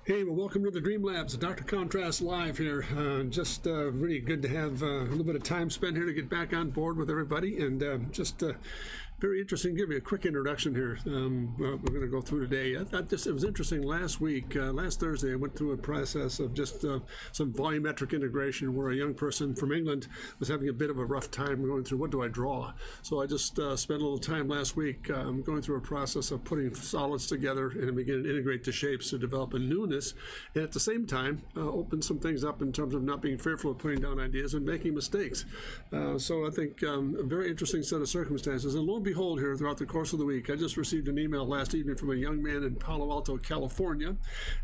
Hey, well, welcome to the Dream Labs, Dr. Contrast Live here. Just really good to have a little bit of time spent here to get back on board with everybody, and just very interesting. Give you a quick introduction here. We're going to go through today. I thought it was interesting. Last week, last Thursday, I went through a process of just some volumetric integration where a young person from England was having a bit of a rough time going through what do I draw. So I just spent a little time last week going through a process of putting solids together and beginning to integrate the shapes to develop a newness. And at the same time, open some things up in terms of not being fearful of putting down ideas and making mistakes. So I think a very interesting set of circumstances. And lo and behold, here throughout the course of the week, I just received an email last evening from a young man in Palo Alto, California.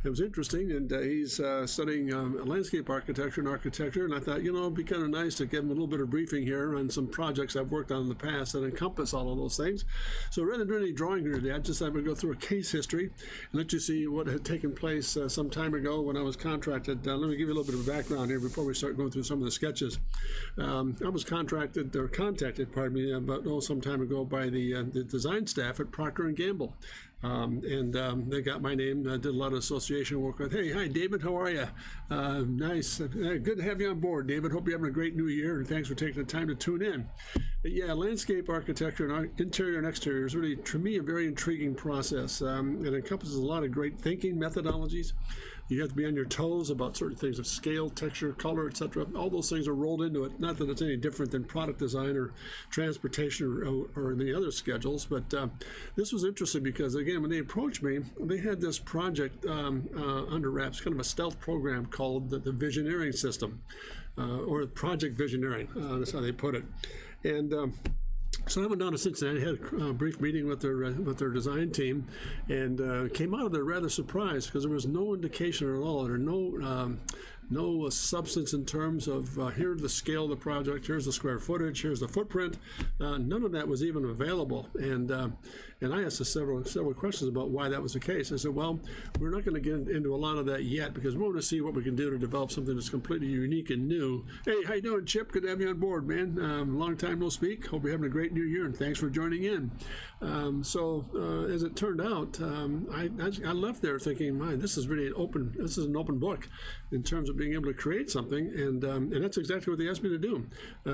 It was interesting, and he's studying landscape architecture and architecture. And I thought, it'd be kind of nice to give him a little bit of briefing here on some projects I've worked on in the past that encompass all of those things. So rather than doing any drawing here today, I just thought I would go through a case history and let you see what had taken place some time ago when I was contracted. Let me give you a little bit of a background here before we start going through some of the sketches. I was contacted, about some time ago by the design staff at Procter & Gamble. They got my name. I did a lot of association work with. Hey, hi, David. How are you? Nice. Good to have you on board, David. Hope you're having a great new year, and thanks for taking the time to tune in. But yeah, landscape architecture and interior and exterior is really, to me, a very intriguing process. It encompasses a lot of great thinking methodologies. You have to be on your toes about certain things of scale, texture, color, etc. All those things are rolled into it. Not that it's any different than product design or transportation or the other schedules, but this was interesting because, again, when they approached me, they had this project under wraps, kind of a stealth program called the Visioneering System, or Project Visioneering. That's how they put it. And so I went down to Cincinnati, had a brief meeting with their design team, and came out of there rather surprised because there was no indication at all, or no substance in terms of here's the scale of the project, here's the square footage, here's the footprint. None of that was even available, and I asked several questions about why that was the case. I said, well, we're not going to get into a lot of that yet because we want to see what we can do to develop something that's completely unique and new. Hey, how you doing, Chip? Good to have you on board, man. Long time no speak. Hope you're having a great new year, and thanks for joining in. As it turned out, I left there thinking, man, this is an open book in terms of being able to create something, and that's exactly what they asked me to do.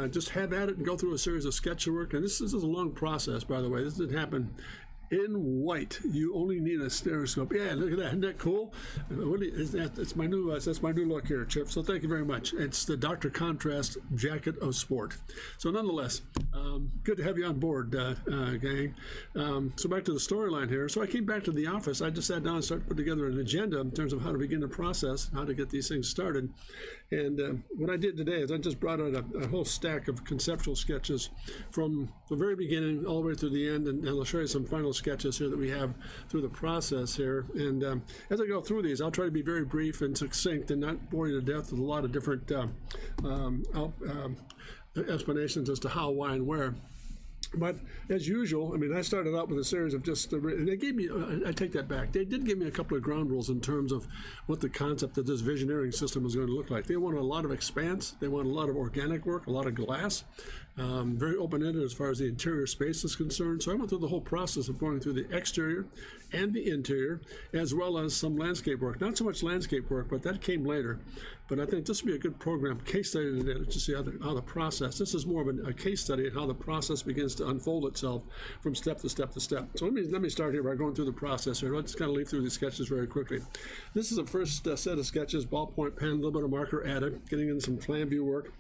Just have at it and go through a series of sketch work. And this is a long process, by the way. This didn't happen in white. You only need a stereoscope. Yeah, look at that. Isn't that cool? That's my new look here, Chip. So thank you very much. It's the Dr. Contrast jacket of sport. So nonetheless, good to have you on board, gang. So back to the storyline here. So I came back to the office. I just sat down and started putting together an agenda in terms of how to begin the process, how to get these things started. And what I did today is I just brought out a whole stack of conceptual sketches from the very beginning all the way through the end, and I'll show you some final sketches here that we have through the process here. And as I go through these, I'll try to be very brief and succinct and not bore you to death with a lot of different explanations as to how, why, and where. But as usual, I mean, I started out with a series of and they gave me, I take that back, they did give me a couple of ground rules in terms of what the concept of this visioneering system was going to look like. They wanted a lot of expanse, they wanted a lot of organic work, a lot of glass, very open-ended as far as the interior space is concerned. So I went through the whole process of going through the exterior and the interior, as well as some landscape work. Not so much landscape work, but that came later. But I think this would be a good program, case study today, to see how the process, this is more of a case study on how the process begins to unfold itself from step to step to step. So let me start here by going through the process here. I'll just kind of leaf through these sketches very quickly. This is the first set of sketches, ballpoint pen, a little bit of marker added, getting in some plan view work,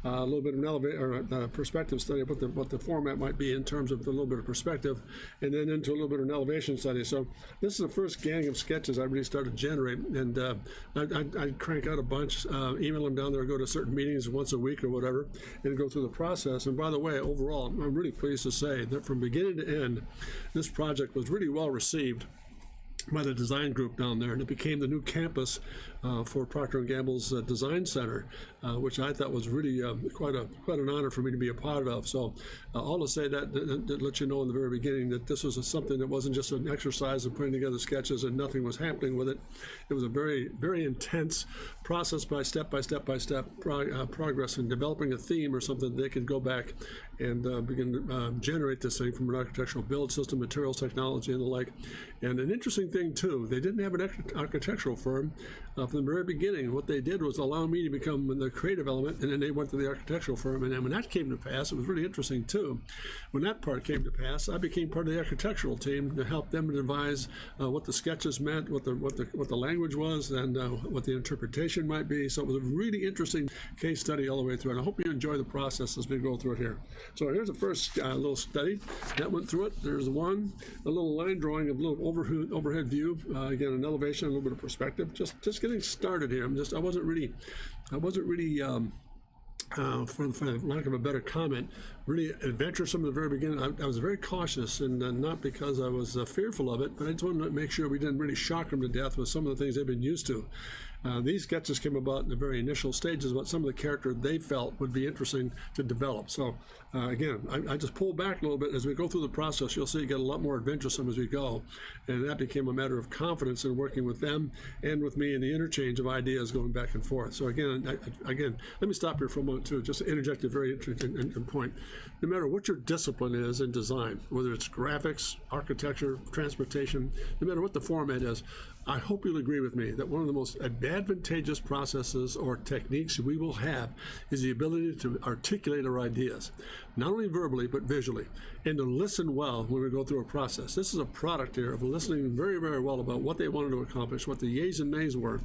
a little bit of an elevator or perspective study of what the format might be in terms of a little bit of perspective, and then into a little bit of an elevation study. So this is the first gang of sketches I really started generating, and I'd crank out a bunch, email them down there, go to certain meetings once a week or whatever, and go through the process. And by the way, overall, I'm really pleased to say that from beginning to end, this project was really well received by the design group down there, and it became the new campus for Procter & Gamble's Design Center, which I thought was really quite an honor for me to be a part of. So all to say that let you know in the very beginning that this was something that wasn't just an exercise of putting together sketches and nothing was happening with it. It was a very, very intense process by step progress in developing a theme or something that they could go back and begin to generate this thing from an architectural build system, materials technology, and the like. And an interesting thing, too, they didn't have an architectural firm from the very beginning. What they did was allow me to become the creative element, and then they went to the architectural firm. And then when that came to pass, it was really interesting, too. When that part came to pass, I became part of the architectural team to help them devise what the sketches meant, what the language was, and what the interpretation might be. So it was a really interesting case study all the way through. And I hope you enjoy the process as we go through it here. So here's the first little study that went through it. There's a little line drawing of a little overhead view. Again, an elevation, a little bit of perspective. Just getting started here. I wasn't really for lack of a better comment, really adventuresome at the very beginning. I was very cautious, and not because I was fearful of it, but I just wanted to make sure we didn't really shock them to death with some of the things they've been used to. These sketches came about in the very initial stages about some of the character they felt would be interesting to develop. So again, I just pulled back a little bit. As we go through the process, you'll see it get a lot more adventuresome as we go. And that became a matter of confidence in working with them and with me in the interchange of ideas going back and forth. So again, let me stop here for a moment too, just to interject a very interesting point. No matter what your discipline is in design, whether it's graphics, architecture, transportation, no matter what the format is, I hope you'll agree with me that one of the most advantageous processes or techniques we will have is the ability to articulate our ideas, not only verbally, but visually, and to listen well when we go through a process. This is a product here of listening very, very well about what they wanted to accomplish, what the yays and nays were.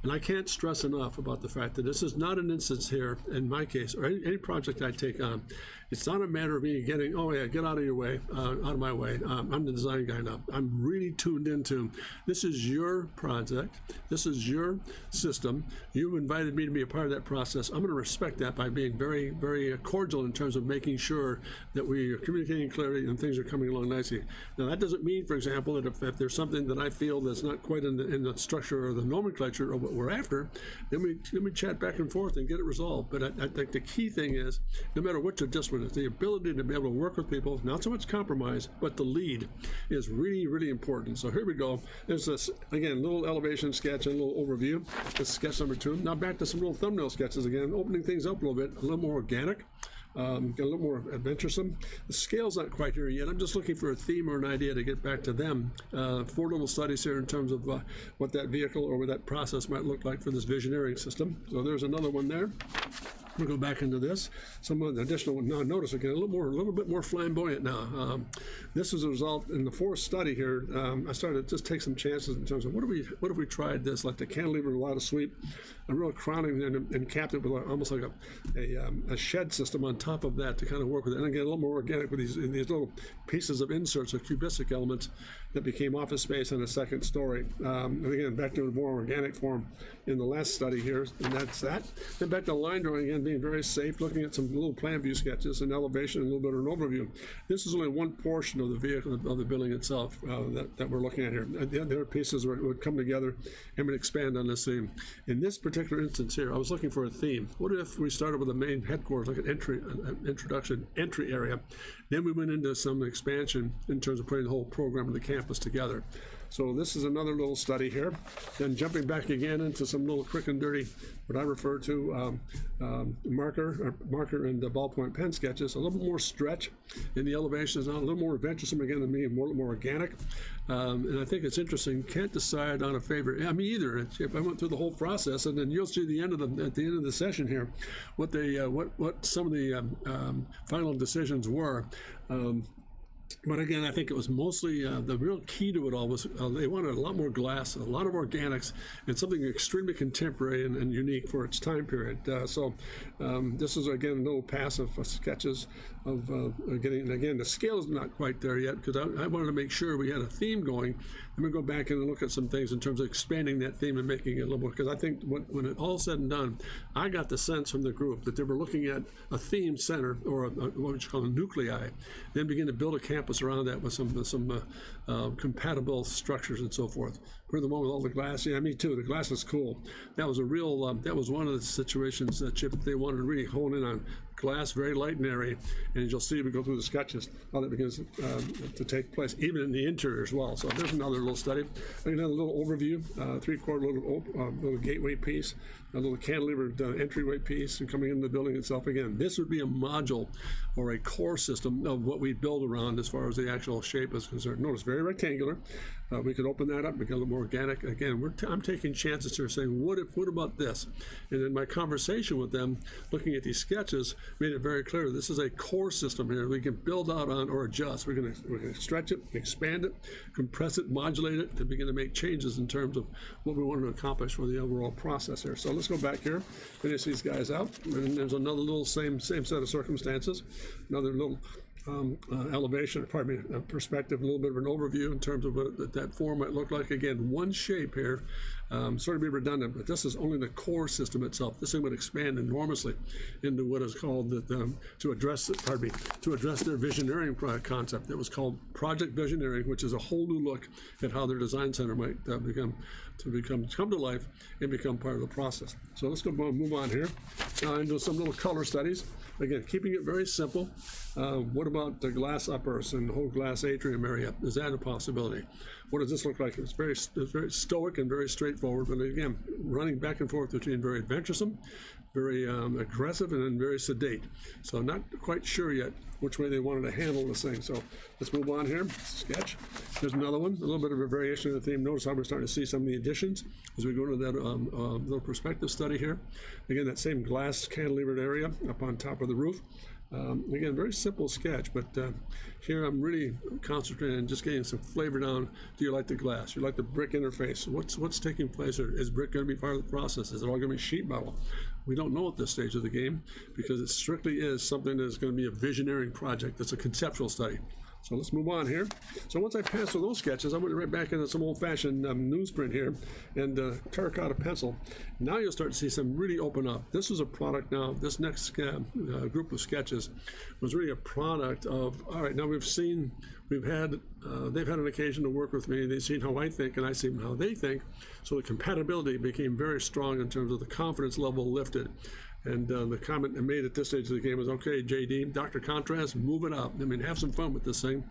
And I can't stress enough about the fact that this is not an instance here, in my case, or any project I take on. It's not a matter of me getting, oh yeah, get out of your way, out of my way. I'm the design guy now. I'm really tuned into, this is your project. This is your system. You invited me to be a part of that process. I'm going to respect that by being very, very cordial in terms of making sure that we are communicating clearly and things are coming along nicely. Now that doesn't mean, for example, that if there's something that I feel that's not quite in the structure or the nomenclature of what we're after, then we chat back and forth and get it resolved. But I think the key thing is, no matter what your discipline is, the ability to be able to work with people, not so much compromise, but the lead is really, really important. So here we go. There's this, again, little elevation sketch and a little overview. This is sketch number 2. Now back to some little thumbnail sketches again, opening things up a little bit, a little more organic. Get a little more adventuresome. The scale's not quite here yet. I'm just looking for a theme or an idea to get back to them. 4 little studies here in terms of what that vehicle or what that process might look like for this visioneering system. So there's another one there. We'll go back into this. Some additional, now notice again, a little bit more flamboyant now. This is a result in the 4th study here. I started to just take some chances in terms of what if we tried this, like the cantilever lattice sweep, a real crowning and capped it with almost like a shed system on top of that to kind of work with it. And again, a little more organic with these little pieces of inserts of cubistic elements that became office space on a 2nd story. And again, back to a more organic form in the last study here, and that's that. Then back to line drawing again, being very safe, looking at some little plan view sketches and elevation, and a little bit of an overview. This is only one portion of the vehicle, of the building itself that we're looking at here. The other pieces would come together and would expand on this theme. In this particular instance here, I was looking for a theme. What if we started with the main headquarters, like an entry area, then we went into some expansion in terms of putting the whole program of the campus together. So this is another little study here. Then jumping back again into some little quick and dirty, what I refer to marker and ballpoint pen sketches. A little bit more stretch in the elevations, a little more adventuresome again than me, more organic. And I think it's interesting. Can't decide on a favorite. I mean, either. If I went through the whole process, and then you'll see at the end of the session here, what some of the final decisions were. But again, I think it was mostly the real key to it all was they wanted a lot more glass, a lot of organics, and something extremely contemporary and unique for its time period. So this is, again, a little pass of sketches getting, and again, the scale is not quite there yet because I wanted to make sure we had a theme going. I'm going to go back and look at some things in terms of expanding that theme and making it a little more, because I think when it all said and done, I got the sense from the group that they were looking at a theme center, or what would you call a nuclei, then begin to build a campus around that with some compatible structures and so forth. We're the one with all the glass. Yeah, me too. The glass is cool. That was a real, that was one of the situations, Chip, they wanted to really hone in on. Glass, very light and airy, and as you'll see, we go through the sketches, how that begins to take place, even in the interior as well. So there's another little study. Another little overview, 3/4 little gateway piece, a little cantilevered entryway piece, and coming into the building itself. Again, this would be a module or a core system of what we build around as far as the actual shape is concerned. Notice, very rectangular. We could open that up, make it a little more organic. Again, I'm taking chances here, saying, what about this? And in my conversation with them, looking at these sketches, made it very clear this is a core system here we can build out on or adjust. We're going to stretch it, expand it, compress it, modulate it, and begin to make changes in terms of what we want to accomplish for the overall process here. So let's go back here, finish these guys out, and there's another little same set of circumstances, another little elevation, perspective, a little bit of an overview in terms of what that form might look like. Again, one shape here, sort of be redundant, but this is only the core system itself. This thing would expand enormously into what is called to address their visioneering concept. It was called Project Visioneering, which is a whole new look at how their design center might come to life and become part of the process. So let's go move on here into some little color studies. Again, keeping it very simple. What about the glass uppers and the whole glass atrium area? Is that a possibility? What does this look like? It's very stoic and very straightforward, but again, running back and forth between very adventuresome, very aggressive, and then very sedate. So I'm not quite sure yet which way they wanted to handle this thing. So let's move on here. Sketch. There's another one, a little bit of a variation of the theme. Notice how we're starting to see some of the additions as we go into that little perspective study here. Again, that same glass cantilevered area up on top of the roof. Again, very simple sketch, but here I'm really concentrating on just getting some flavor down. Do you like the glass? Do you like the brick interface? What's taking place here? Is brick going to be part of the process? Is it all going to be sheet metal? We don't know at this stage of the game because it strictly is something that is going to be a visioneering project. That's a conceptual study. So let's move on here. So once I pass through those sketches, I went right back into some old-fashioned newsprint here and terracotta pencil. Now you'll start to see some really open up. This is a product now. This next group of sketches was really a product of, all right, now they've had an occasion to work with me. They've seen how I think and I see how they think. So the compatibility became very strong in terms of the confidence level lifted. And the comment I made at this stage of the game was, okay, JD, Dr. Contrast, move it up. I mean, have some fun with this thing.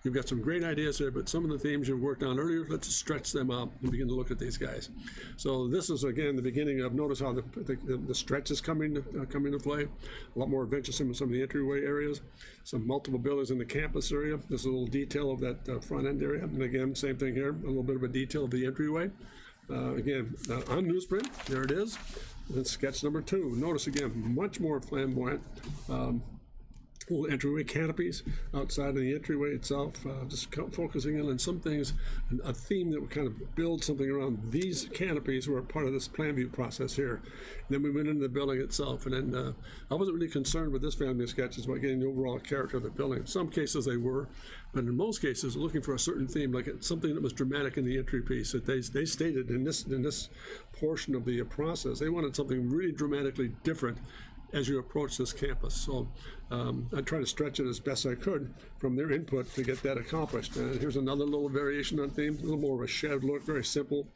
You've got some great ideas here, but some of the themes you've worked on earlier, let's stretch them out and begin to look at these guys. So this is, again, the beginning of, notice how the stretch is coming to play. A lot more adventuresome in some of the entryway areas. Some multiple buildings in the campus area. There's a little detail of that front end area. And again, same thing here, a little bit of a detail of the entryway. Again, on newsprint, there it is. And sketch number 2. Notice again, much more flamboyant. Little entryway canopies outside of the entryway itself, just focusing in on some things, a theme that would kind of build something around these canopies were part of this plan view process here. And then we went into the building itself, and then I wasn't really concerned with this family of sketches about getting the overall character of the building. In some cases they were, but in most cases looking for a certain theme, like something that was dramatic in the entry piece that they stated in this portion of the process. They wanted something really dramatically different as you approach this campus. So I try to stretch it as best I could from their input to get that accomplished. And here's another little variation on theme, a little more of a shed look, very simple,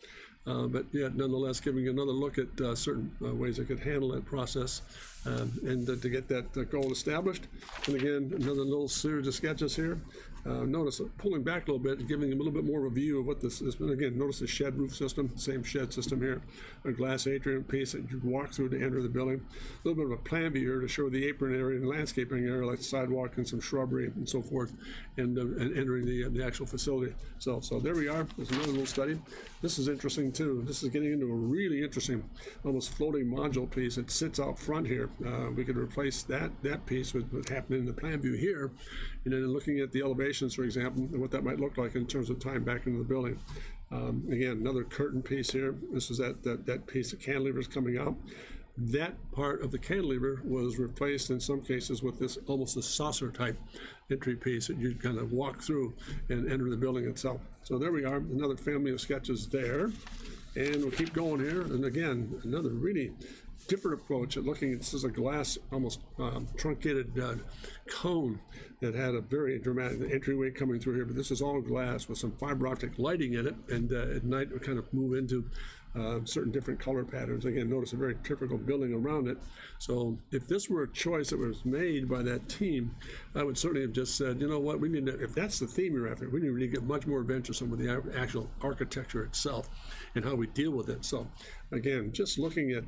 but yet nonetheless giving another look at certain ways I could handle that process and to get that goal established. And again, another little series of sketches here. Notice pulling back a little bit, giving them a little bit more of a view of what this is. And again, notice the shed roof system, same shed system here, a glass atrium piece that you walk through to enter the building. A little bit of a plan view here to show the apron area and landscaping area, like the sidewalk and some shrubbery and so forth, and entering the actual facility. So there we are. There's another little study. This is interesting too. This is getting into a really interesting, almost floating module piece that sits out front here. We could replace that piece with what happened in the plan view here, and then looking at the elevations, for example, and what that might look like in terms of time back into the building. Again, another curtain piece here. This is that piece of cantilevers coming out. that part of the cantilever was replaced in some cases with this almost a saucer type entry piece that you'd kind of walk through and enter the building itself. So there we are, another family of sketches there. And we'll keep going here. And again, another really different approach at looking at this is a glass, almost truncated cone that had a very dramatic entryway coming through here. But this is all glass with some fiber optic lighting in it. And at night, we kind of move into certain different color patterns. Again, notice a very typical building around it. So if this were a choice that was made by that team, I would certainly have just said, you know what, we need to, if that's the theme you're after, we need to really get much more adventuresome with the actual architecture itself and how we deal with it. So again, just looking at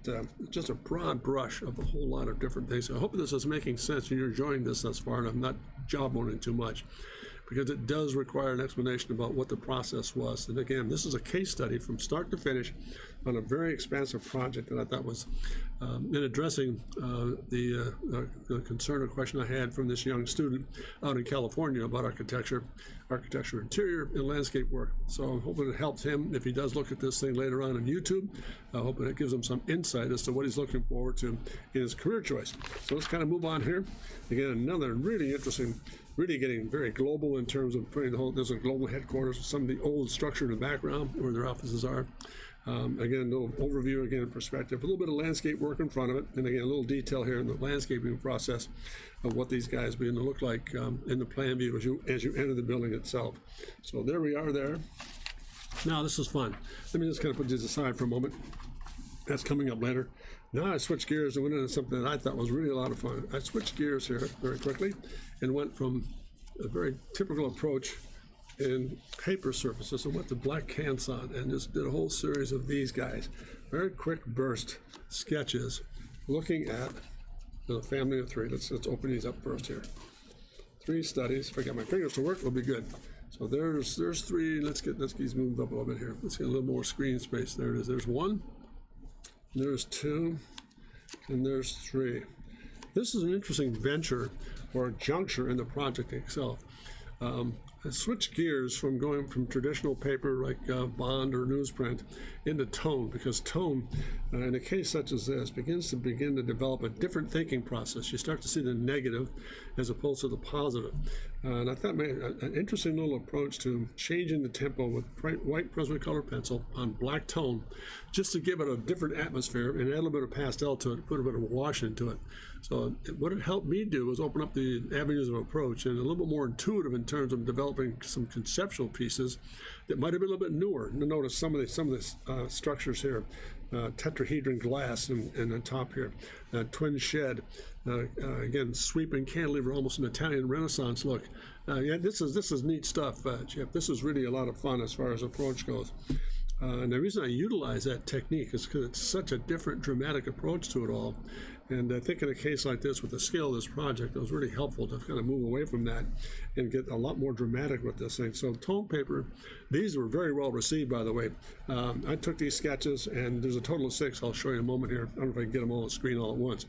just a broad brush of a whole lot of different things. I hope this is making sense and you're enjoying this thus far, and I'm not jawboning too much, because it does require an explanation about what the process was. And again, this is a case study from start to finish on a very expansive project that I thought was in addressing the concern or question I had from this young student out in California about architecture, interior, and landscape work. So I'm hoping it helps him if he does look at this thing later on YouTube. I hope it gives him some insight as to what he's looking forward to in his career choice. So let's kind of move on here. Again, another really interesting, really getting very global in terms of putting the whole, there's a global headquarters, some of the old structure in the background where their offices are. Again, a little overview, again, in perspective, a little bit of landscape work in front of it, and again, a little detail here in the landscaping process of what these guys begin to look like in the plan view as you enter the building itself. So there we are there. Now, this is fun. Let me just kind of put this aside for a moment. That's coming up later. Now I switched gears and went into something that I thought was really a lot of fun. I switched gears here very quickly and went from a very typical approach in paper surfaces and went to black Canson and just did a whole series of these guys. Very quick burst sketches looking at the family of three. Let's open these up first here. 3 studies. If I get my fingers to work, it'll be good. So there's 3. Let's get these moved up a little bit here. Let's get a little more screen space. There it is. There's 1. There's 2. And there's 3. This is an interesting venture or juncture in the project itself. I switched gears from going from traditional paper like bond or newsprint into tone, because tone, in a case such as this, begins to develop a different thinking process. You start to see the negative as opposed to the positive. And I thought an interesting little approach to changing the tempo with white Prismacolor pencil on black tone, just to give it a different atmosphere and add a little bit of pastel to it, put a bit of wash into it. So what it helped me do was open up the avenues of approach and a little bit more intuitive in terms of developing some conceptual pieces that might have been a little bit newer. Notice some of the structures here, tetrahedron glass and on top here, twin shed, again sweeping cantilever, almost an Italian Renaissance look. Yeah, this is neat stuff, Jeff. This is really a lot of fun as far as approach goes. And the reason I utilize that technique is because it's such a different dramatic approach to it all. And I think in a case like this, with the scale of this project, it was really helpful to kind of move away from that and get a lot more dramatic with this thing. So tone paper, these were very well received, by the way. I took these sketches, and there's a total of 6. I'll show you in a moment here. I don't know if I can get them all on the screen all at once.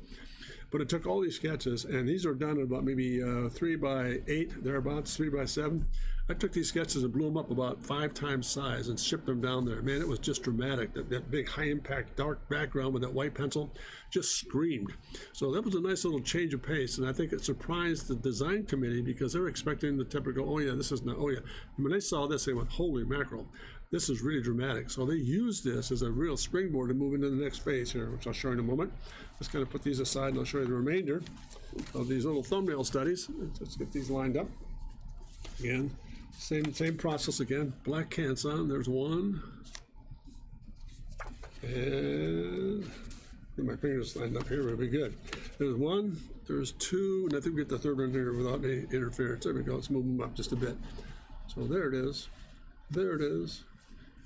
But it took all these sketches, and these are done in about maybe 3 by 8, thereabouts, 3 by 7. I took these sketches and blew them up about 5 times size and shipped them down there. Man, it was just dramatic. That big high-impact dark background with that white pencil just screamed. So that was a nice little change of pace, and I think it surprised the design committee because they're expecting the typical, oh yeah, this is not, oh yeah. And when they saw this, they went, holy mackerel, this is really dramatic. So they used this as a real springboard to move into the next phase here, which I'll show you in a moment. Let's kind of put these aside, and I'll show you the remainder of these little thumbnail studies. Let's get these lined up. Again, same process again. Black Canson, there's 1. And get my fingers lined up here, it'll be good. There's 1, there's 2, and I think we get the 3rd one here without any interference. There we go, let's move them up just a bit. So there it is,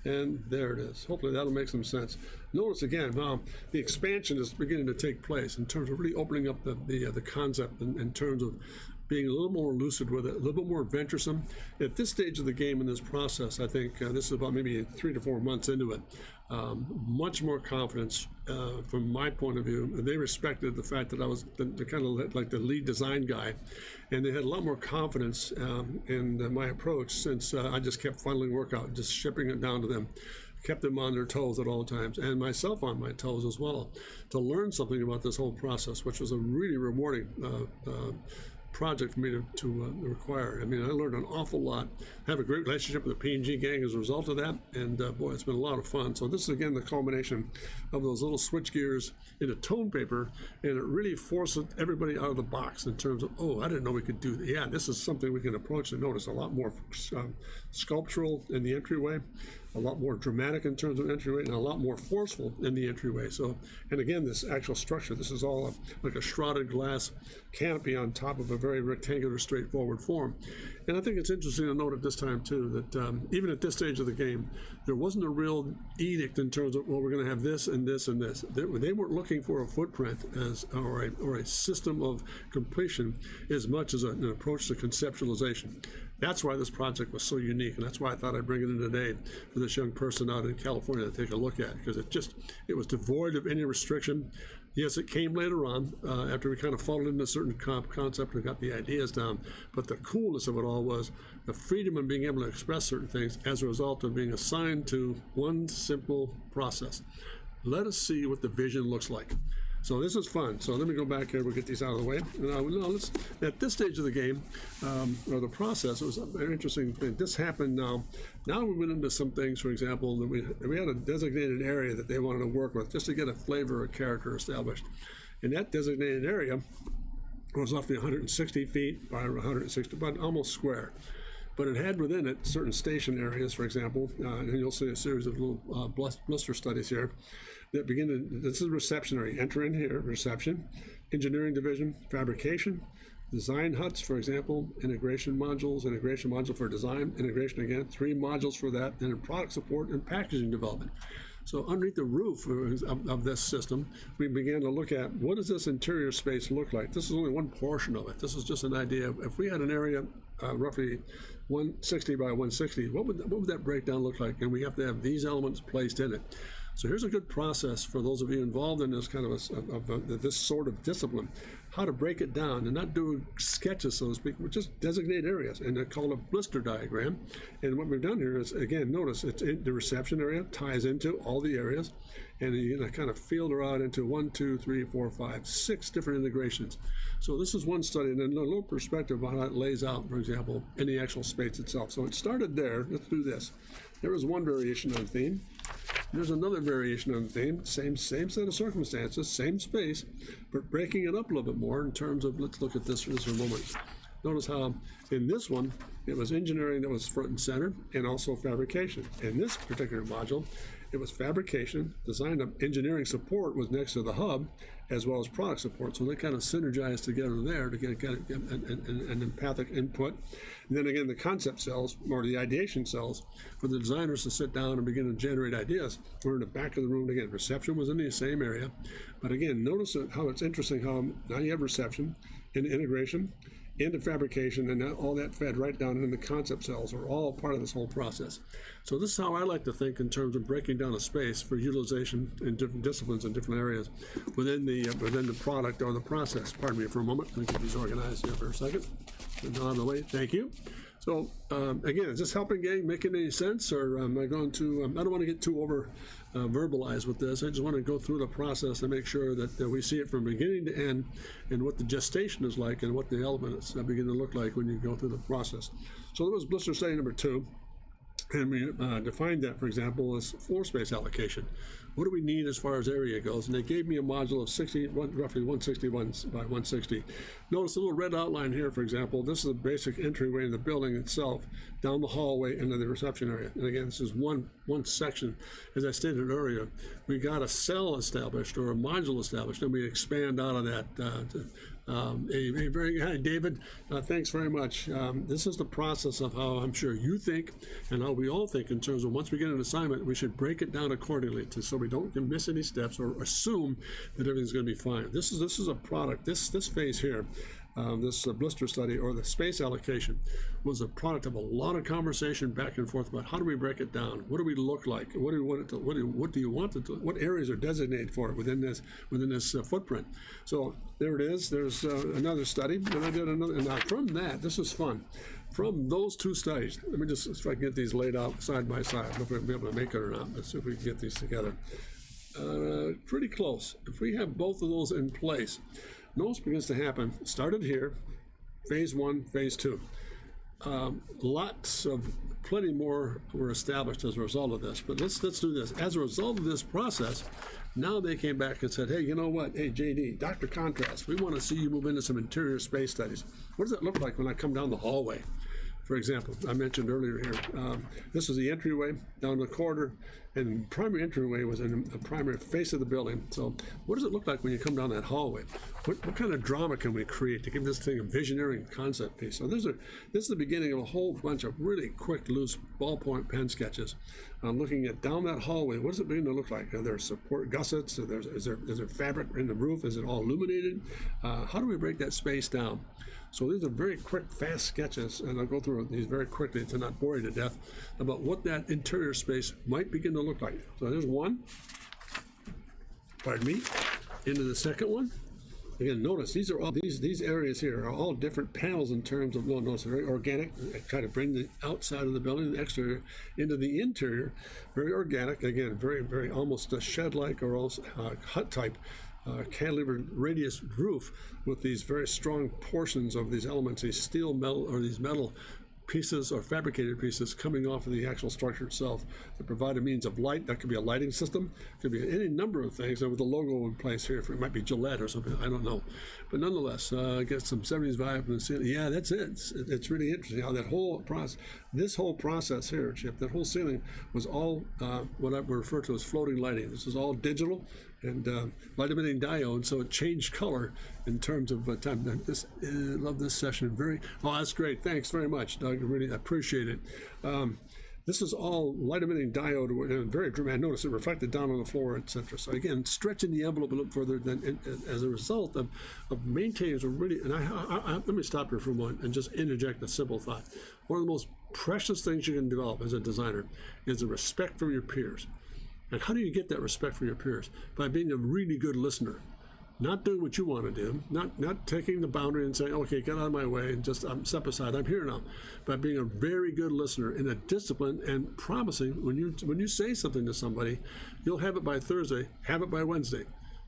and there it is. Hopefully that'll make some sense. Notice again, the expansion is beginning to take place in terms of really opening up the concept in terms of being a little more lucid with it, a little bit more venturesome. At this stage of the game in this process, I think this is about maybe 3 to 4 months into it. Much more confidence from my point of view. They respected the fact that I was the kind of like the lead design guy, and they had a lot more confidence in my approach since I just kept funneling work out, just shipping it down to them kept them on their toes at all times, and myself on my toes as well, to learn something about this whole process, which was a really rewarding project for me to require. I mean, I learned an awful lot. I have a great relationship with the P&G gang as a result of that, and boy, it's been a lot of fun. So this is, again, the culmination of those little switch gears into tone paper, and it really forced everybody out of the box in terms of, oh, I didn't know we could do that. Yeah, this is something we can approach and notice a lot more sculptural in the entryway, a lot more dramatic in terms of entryway, and a lot more forceful in the entryway. So, and again, this actual structure, this is all like a shrouded glass canopy on top of a very rectangular, straightforward form. And I think it's interesting to note at this time, too, that even at this stage of the game, there wasn't a real edict in terms of, well, we're going to have this and this and this. They weren't looking for a footprint or a system of completion as much as an approach to conceptualization. That's why this project was so unique, and that's why I thought I'd bring it in today for this young person out in California to take a look at, because it was devoid of any restriction. Yes, it came later on after we kind of followed into a certain concept and got the ideas down, but the coolness of it all was the freedom of being able to express certain things as a result of being assigned to one simple process. Let us see what the vision looks like. So this is fun. So let me go back here. We'll get these out of the way. At this stage of the game, or the process, it was a very interesting thing. This happened now. Now we went into some things, for example, that we had a designated area that they wanted to work with just to get a flavor or character established. And that designated area was roughly 160 feet by 160, but almost square. But it had within it certain station areas, for example, and you'll see a series of little blister studies here that this is reception area. Enter in here, reception, engineering division, fabrication, design huts, for example, integration module for design, integration again, 3 modules for that, and then product support and packaging development. So underneath the roof of this system, we began to look at what does this interior space look like. This is only one portion of it. This is just an idea of if we had an area roughly 160 by 160, what would that breakdown look like? And we have to have these elements placed in it. So here's a good process for those of you involved in this kind of this sort of discipline, how to break it down and not do sketches, so to speak, but just designate areas, and they're called a blister diagram. And what we've done here is, again, notice the reception area ties into all the areas, and you kind of filter out into 1, 2, 3, 4, 5, 6 different integrations. So this is one study, and then a little perspective on how it lays out, for example, in the actual space itself. So it started there. Let's do this. There was one variation on theme. There's another variation on the theme, same set of circumstances, same space, but breaking it up a little bit more in terms of, let's look at this for a moment. Notice how in this one, it was engineering that was front and center, and also fabrication. In this particular module, it was fabrication, design of engineering support was next to the hub, as well as product support. So they kind of synergized together there to get an empathic input. And then again, the concept cells, or the ideation cells, for the designers to sit down and begin to generate ideas. We're in the back of the room again. Reception was in the same area. But again, notice how it's interesting how now you have reception and integration into fabrication, and all that fed right down into the concept cells are all part of this whole process. So this is how I like to think in terms of breaking down a space for utilization in different disciplines in different areas within the product or the process. Pardon me for a moment. Let me get these organized here for a second. And out of the way. Thank you. So again, is this helping, gang, making any sense, or am I going to? I don't want to get too over verbalized with this. I just want to go through the process and make sure that we see it from beginning to end, and what the gestation is like, and what the elements begin to look like when you go through the process. So that was blister study number 2. And we defined that, for example, as floor space allocation. What do we need as far as area goes? And they gave me a module of roughly 161 by 160. Notice the little red outline here, for example. This is a basic entryway in the building itself, down the hallway into the reception area. And again, this is one section. As I stated earlier, we got a cell established or a module established, and we expand out of that. Hi, David. Thanks very much. This is the process of how I'm sure you think and how we all think in terms of once we get an assignment, we should break it down accordingly so we don't miss any steps or assume that everything's going to be fine. This is a product. This phase here, this blister study or the space allocation, was a product of a lot of conversation back and forth about how do we break it down? What do we look like? What do you want it to? What do you want it to? What areas are designated for it within this footprint? So there it is. There's another study, and I did another. And now from that, this is fun. from those two studies, let me just, if I can get these laid out side by side, I don't know if we'll be able to make it or not. Let's see if we can get these together. Pretty close. If we have both of those in place, notice what begins to happen. Started here, phase 1, phase 2. Plenty more were established as a result of this. But let's do this. As a result of this process, now they came back and said, hey, you know what? Hey, JD, Dr. Contrast, we want to see you move into some interior space studies. What does it look like when I come down the hallway? For example, I mentioned earlier here, this is the entryway down the corridor, and the primary entryway was in the primary face of the building. So what does it look like when you come down that hallway? What kind of drama can we create to give this thing a visionary concept piece? So this is the beginning of a whole bunch of really quick, loose ballpoint pen sketches. Looking at down that hallway, what does it begin to look like? Are there support gussets? Is there fabric in the roof? Is it all illuminated? How do we break that space down? So these are very quick, fast sketches, and I'll go through these very quickly to not bore you to death about what that interior space might begin to look like. So there's one, pardon me, into the second one. Again, notice these are all these areas here are all different panels in terms of, notice they're very organic. I try to bring the outside of the building, the exterior, into the interior, very organic. Again, very, very almost a shed-like or also hut type. Cantilever radius roof with these very strong portions of these elements, these steel, metal, or these metal pieces or fabricated pieces coming off of the actual structure itself to provide a means of light. That could be a lighting system, could be any number of things. And with the logo in place here, it might be Gillette or something, I don't know. But nonetheless, get some 70s vibe from the ceiling. Yeah, that's it. It's really interesting how that whole process, this whole process here, Chip, that whole ceiling was all what I would refer to as floating lighting. This is all digital and light emitting diode, so it changed color in terms of time. Love this session. That's great. Thanks very much, Doug. I really appreciate it. This is all light emitting diode, and very dramatic. Notice it reflected down on the floor, etc. So again, stretching the envelope a little further than as a result of maintaining a really. And let me stop here for a moment and just interject a simple thought. One of the most precious things you can develop as a designer is a respect for your peers. And how do you get that respect for your peers? By being a really good listener. Not doing what you want to do, not taking the boundary and saying, okay, get out of my way and just step aside, I'm here now. But being a very good listener in a discipline and promising when you say something to somebody, you'll have it by Thursday, have it by Wednesday.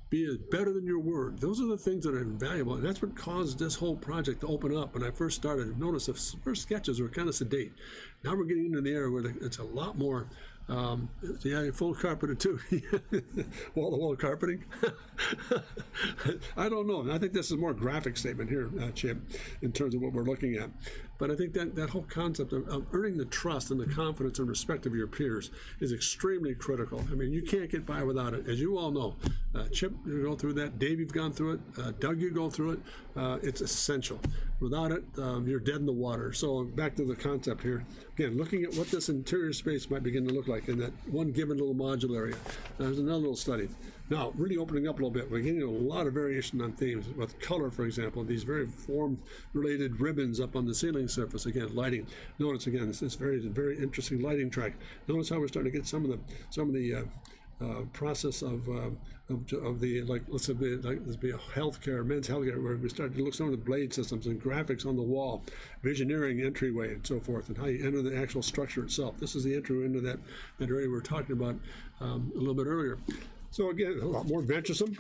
Be better than your word. Those are the things that are invaluable. And that's what caused this whole project to open up. When I first started, notice the first sketches were kind of sedate. Now we're getting into the area where it's a lot more full carpeted too. Wall-to-wall carpeting. I don't know. I think this is more graphic statement here, Chip, in terms of what we're looking at. But I think that whole concept of earning the trust and the confidence and respect of your peers is extremely critical. I mean, you can't get by without it, as you all know. Chip, you go through that. Dave, you've gone through it. Doug, you go through it. It's essential. Without it, you're dead in the water. So back to the concept here. Again, looking at what this interior space might begin to look like in that one given little module area. There's another little study. Now, really opening up a little bit, we're getting a lot of variation on themes. With color, for example, these very form-related ribbons up on the ceiling surface. Again, lighting. Notice again, this very, very interesting lighting track. Notice how we're starting to get some of the process of the, like, let's be a healthcare, men's healthcare, where we start to look at some of the blade systems and graphics on the wall, visioneering entryway and so forth, and how you enter the actual structure itself. This is the entry into that area we were talking about a little bit earlier. So again, a lot more venturesome.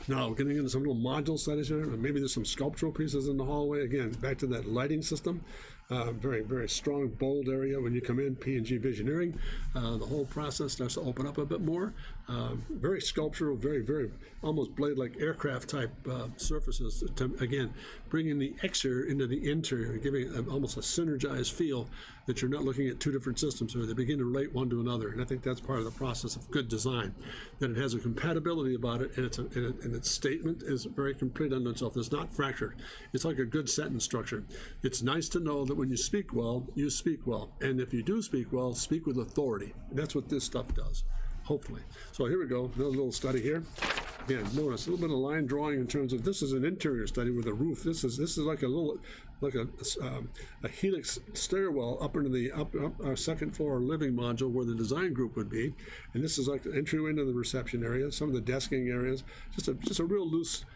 Now, getting into some little module studies here, maybe there's some sculptural pieces in the hallway. Again, back to that lighting system. Very, very strong, bold area when you come in, P&G Visioneering. The whole process starts to open up a bit more. Very sculptural, very, very almost blade-like aircraft type surfaces. Again, bringing the exterior into the interior, giving almost a synergized feel that you're not looking at two different systems here. They begin to relate one to another. And I think that's part of the process of good design, that it has a compatibility about it, and its statement is very complete unto itself. It's not fractured. It's like a good sentence structure. It's nice to know that when you speak well, you speak well. And if you do speak well, speak with authority. That's what this stuff does, hopefully. So here we go, another little study here. Again, notice a little bit of line drawing in terms of, this is an interior study with a roof. This is like a helix stairwell up into the our second floor living module where the design group would be. And this is like the entryway into the reception area, some of the desking areas, just a real loose,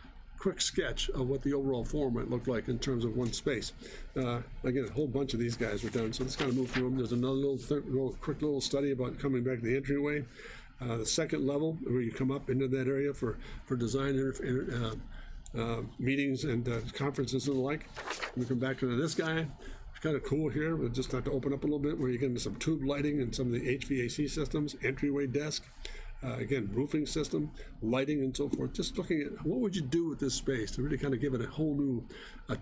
quick sketch of what the overall form might look like in terms of one space. Again, a whole bunch of these guys were done, so let's kind of move through them. There's another quick little study about coming back to the entryway. The second level, where you come up into that area for design meetings and conferences and the like. We come back into this guy. It's kind of cool here. We'll just have to open up a little bit where you get into some tube lighting and some of the HVAC systems, entryway desk. Again, roofing system, lighting, and so forth. Just looking at what would you do with this space to really kind of give it a whole new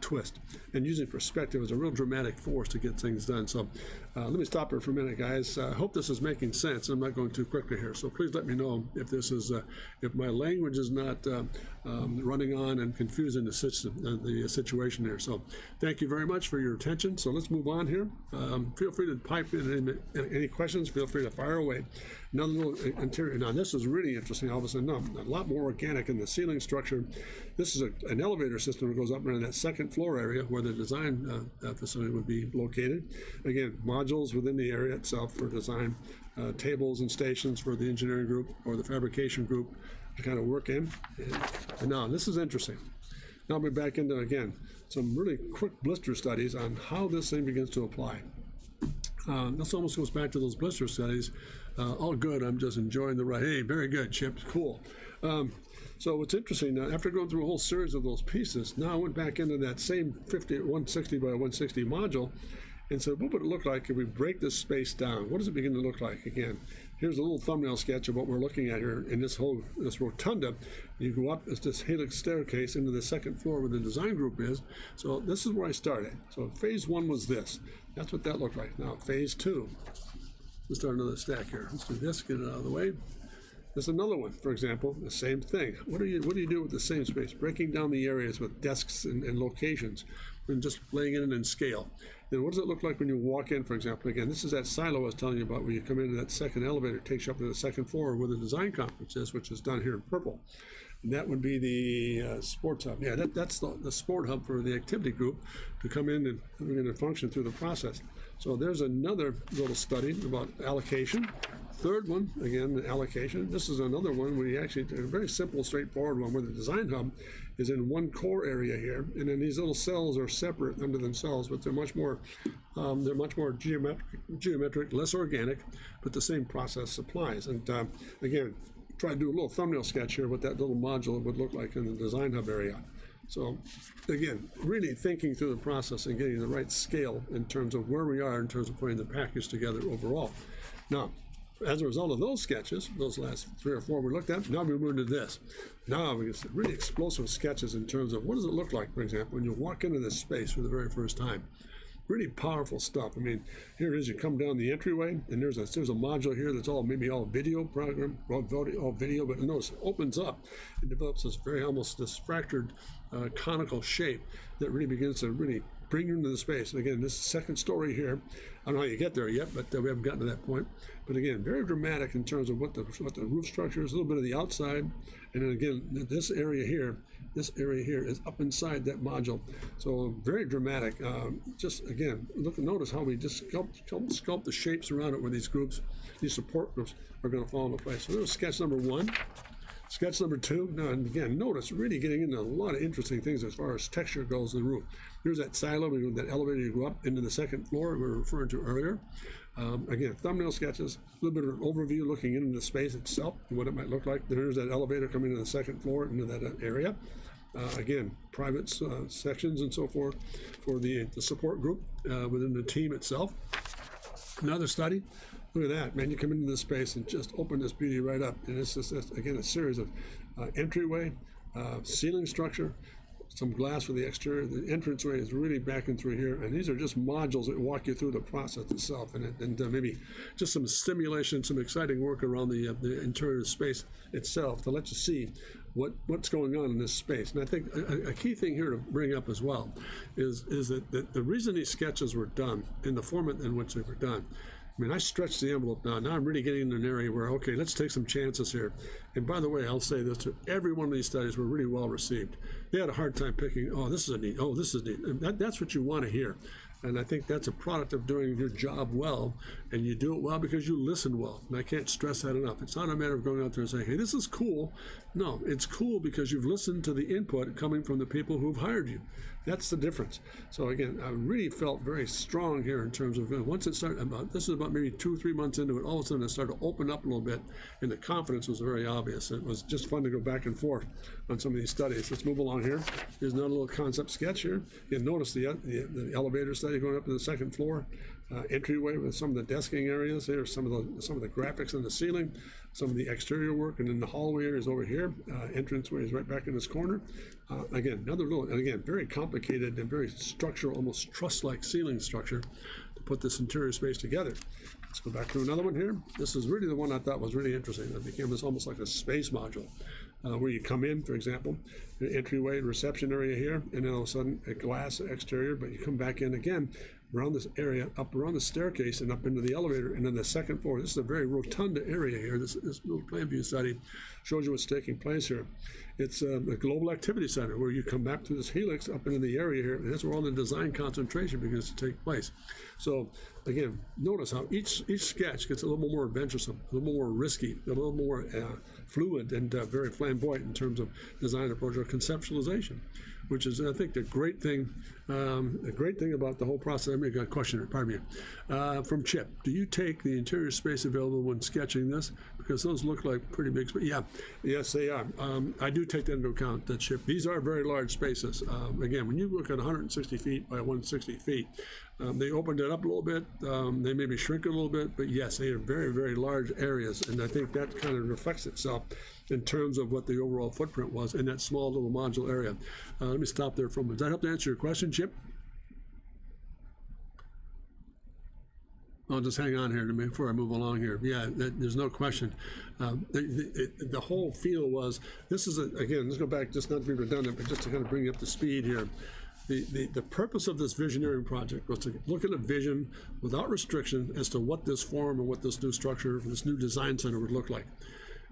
twist. And using perspective as a real dramatic force to get things done. So let me stop here for a minute, guys. I hope this is making sense. I'm not going too quickly here. So please let me know if this is, if my language is not running on and confusing the situation here. So thank you very much for your attention. So let's move on here. Feel free to pipe in any questions. Feel free to fire away. Another little interior. Now this is really interesting. All of a sudden, a lot more organic in the ceiling structure. This is an elevator system that goes up into that second floor area where the design facility would be located. Again, modules within the area itself for design, tables and stations for the engineering group or the fabrication group to kind of work in. And now this is interesting. Now we're back into, again, some really quick blister studies on how this thing begins to apply. This almost goes back to those blister studies. All good. I'm just enjoying the ride. Hey, very good, Chip. Cool. So what's interesting, after going through a whole series of those pieces, now I went back into that same 160 by 160 module and said, what would it look like if we break this space down? What does it begin to look like? Again, here's a little thumbnail sketch of what we're looking at here in this rotunda. You go up this helix staircase into the second floor where the design group is. So this is where I started. So phase one was this. That's what that looked like. Now phase two. Let's start another stack here. Let's do this, get it out of the way. There's another one, for example, the same thing. What do you do with the same space? Breaking down the areas with desks and locations and just laying it in scale. Then what does it look like when you walk in, for example? Again, this is that silo I was telling you about where you come into that second elevator, it takes you up to the second floor where the design conference is, which is down here in purple. And that would be the sports hub. Yeah, that's the sport hub for the activity group to come in and we're going to function through the process. So there's another little study about allocation. Third one, again, the allocation. This is another one where you actually, a very simple, straightforward one where the design hub is in one core area here, and then these little cells are separate unto themselves, but they're much more geometric, less organic, but the same process applies. And again, try to do a little thumbnail sketch here what that little module would look like in the design hub area. So again, really thinking through the process and getting the right scale in terms of where we are in terms of putting the package together overall. Now, as a result of those sketches, those last 3 or 4 we looked at, now we move into this. Now we get really explosive sketches in terms of what does it look like, for example, when you walk into this space for the very first time. Really powerful stuff. I mean, here it is, you come down the entryway, and there's a module here that's maybe all video program, all video, but notice it opens up and develops this almost this fractured conical shape that really begins to really bring you into the space. And again, this second story here, I don't know how you get there yet, but we haven't gotten to that point. But again, very dramatic in terms of what the roof structure is, a little bit of the outside, and then again, this area here is up inside that module. So very dramatic. Just again, notice how we just sculpt the shapes around it where these support groups are going to fall into place. So there's sketch number 1. Sketch number 2, now and again, notice really getting into a lot of interesting things as far as texture goes in the roof. Here's that silo, that elevator you go up into the second floor we were referring to earlier. Again, thumbnail sketches, a little bit of an overview looking into the space itself and what it might look like. There's that elevator coming to the second floor into that area. Again, private sections and so forth for the support group within the team itself. Another study. Look at that, man. You come into this space and just open this beauty right up. And it's just, again, a series of entryway, ceiling structure, some glass for the exterior. The entranceway is really backing through here. And these are just modules that walk you through the process itself. And maybe just some stimulation, some exciting work around the interior space itself to let you see what's going on in this space. And I think a key thing here to bring up as well is that the reason these sketches were done in the format in which they were done, I mean, I stretched the envelope now. Now I'm really getting in an area where, okay, let's take some chances here. And by the way, I'll say this to every one of these studies were really well received. They had a hard time picking, oh, this is neat. Oh, this is neat. And that's what you want to hear. And I think that's a product of doing your job well, and you do it well because you listen well. And I can't stress that enough. It's not a matter of going out there and saying, hey, this is cool. No, it's cool because you've listened to the input coming from the people who've hired you. That's the difference. So again, I really felt very strong here in terms of once it started, this is about maybe 2 or 3 months into it, all of a sudden it started to open up a little bit, and the confidence was very obvious. It was just fun to go back and forth on some of these studies. Let's move along here. Here's another little concept sketch here. You notice the elevator study going up to the second floor, entryway with some of the desking areas here, some of the graphics on the ceiling, some of the exterior work, and then the hallway is over here. Entranceway is right back in this corner. Again, another little, and again, very complicated and very structural, almost truss-like ceiling structure to put this interior space together. Let's go back to another one here. This is really the one I thought was really interesting. It became this almost like a space module. Where you come in, for example, the entryway, reception area here, and then all of a sudden a glass exterior, but you come back in again around this area, up around the staircase and up into the elevator, and then the second floor. This is a very rotunda area here. This little plan view study shows you what's taking place here. It's a global activity center where you come back to this helix up into the area here, and that's where all the design concentration begins to take place. So again, notice how each sketch gets a little more adventuresome, a little more risky, a little more fluid, and very flamboyant in terms of design approach or conceptualization, which is, I think, the great thing about the whole process. Let me get a question here, pardon me. From Chip, do you take the interior space available when sketching this? Because those look like pretty big space. Yeah, yes, they are. I do take that into account, that Chip. These are very large spaces. Again, when you look at 160 feet by 160 feet, they opened it up a little bit. They maybe shrink a little bit, but yes, they are very, very large areas. And I think that kind of reflects itself in terms of what the overall footprint was in that small little module area. Let me stop there for a minute. Does that help to answer your question, Chip? I'll just hang on here to me before I move along here. Yeah, there's no question. The whole feel was, this is, again, let's go back, just not to be redundant, but just to kind of bring you up to speed here. The purpose of this visioneering project was to look at a vision without restriction as to what this form and what this new structure, this new design center would look like.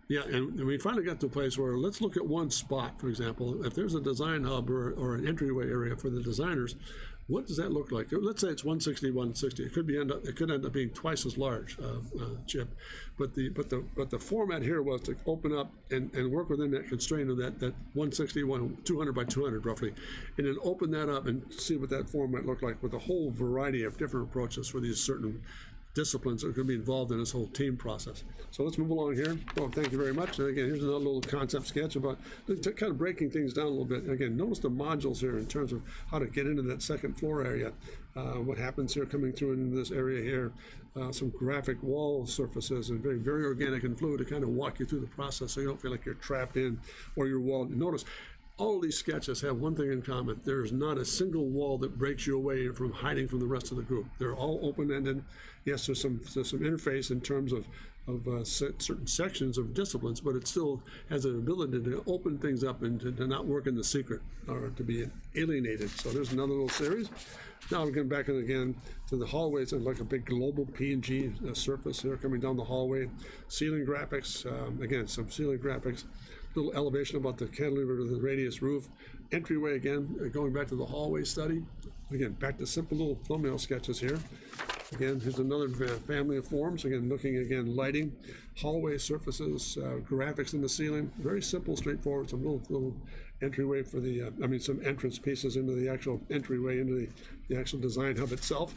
Yeah, and we finally got to a place where let's look at one spot, for example. If there's a design hub or an entryway area for the designers, what does that look like? Let's say it's 160, 160. It could end up being twice as large, Chip. But the format here was to open up and work within that constraint of that 160, 200 by 200 roughly, and then open that up and see what that form might look like with a whole variety of different approaches for these certain disciplines that are going to be involved in this whole team process. So let's move along here. Well, thank you very much. And again, here's another little concept sketch about kind of breaking things down a little bit. Again, notice the modules here in terms of how to get into that second floor area. What happens here coming through in this area here. Some graphic wall surfaces and very, very organic and fluid to kind of walk you through the process so you don't feel like you're trapped in or you're walled. Notice all of these sketches have one thing in common. There's not a single wall that breaks you away from hiding from the rest of the group. They're all open-ended. Yes, there's some interface in terms of certain sections of disciplines, but it still has an ability to open things up and to not work in the secret or to be alienated. So there's another little series. Now we're getting back in again to the hallways and like a big global P&G surface here coming down the hallway. Ceiling graphics, again, some ceiling graphics. Little elevation about the cantilever to the radius roof. Entryway again, going back to the hallway study. Again, back to simple little thumbnail sketches here. Again, here's another family of forms. Again, looking again, lighting, hallway surfaces, graphics in the ceiling. Very simple, straightforward. Some little entryway for the, some entrance pieces into the actual entryway into the actual design hub itself.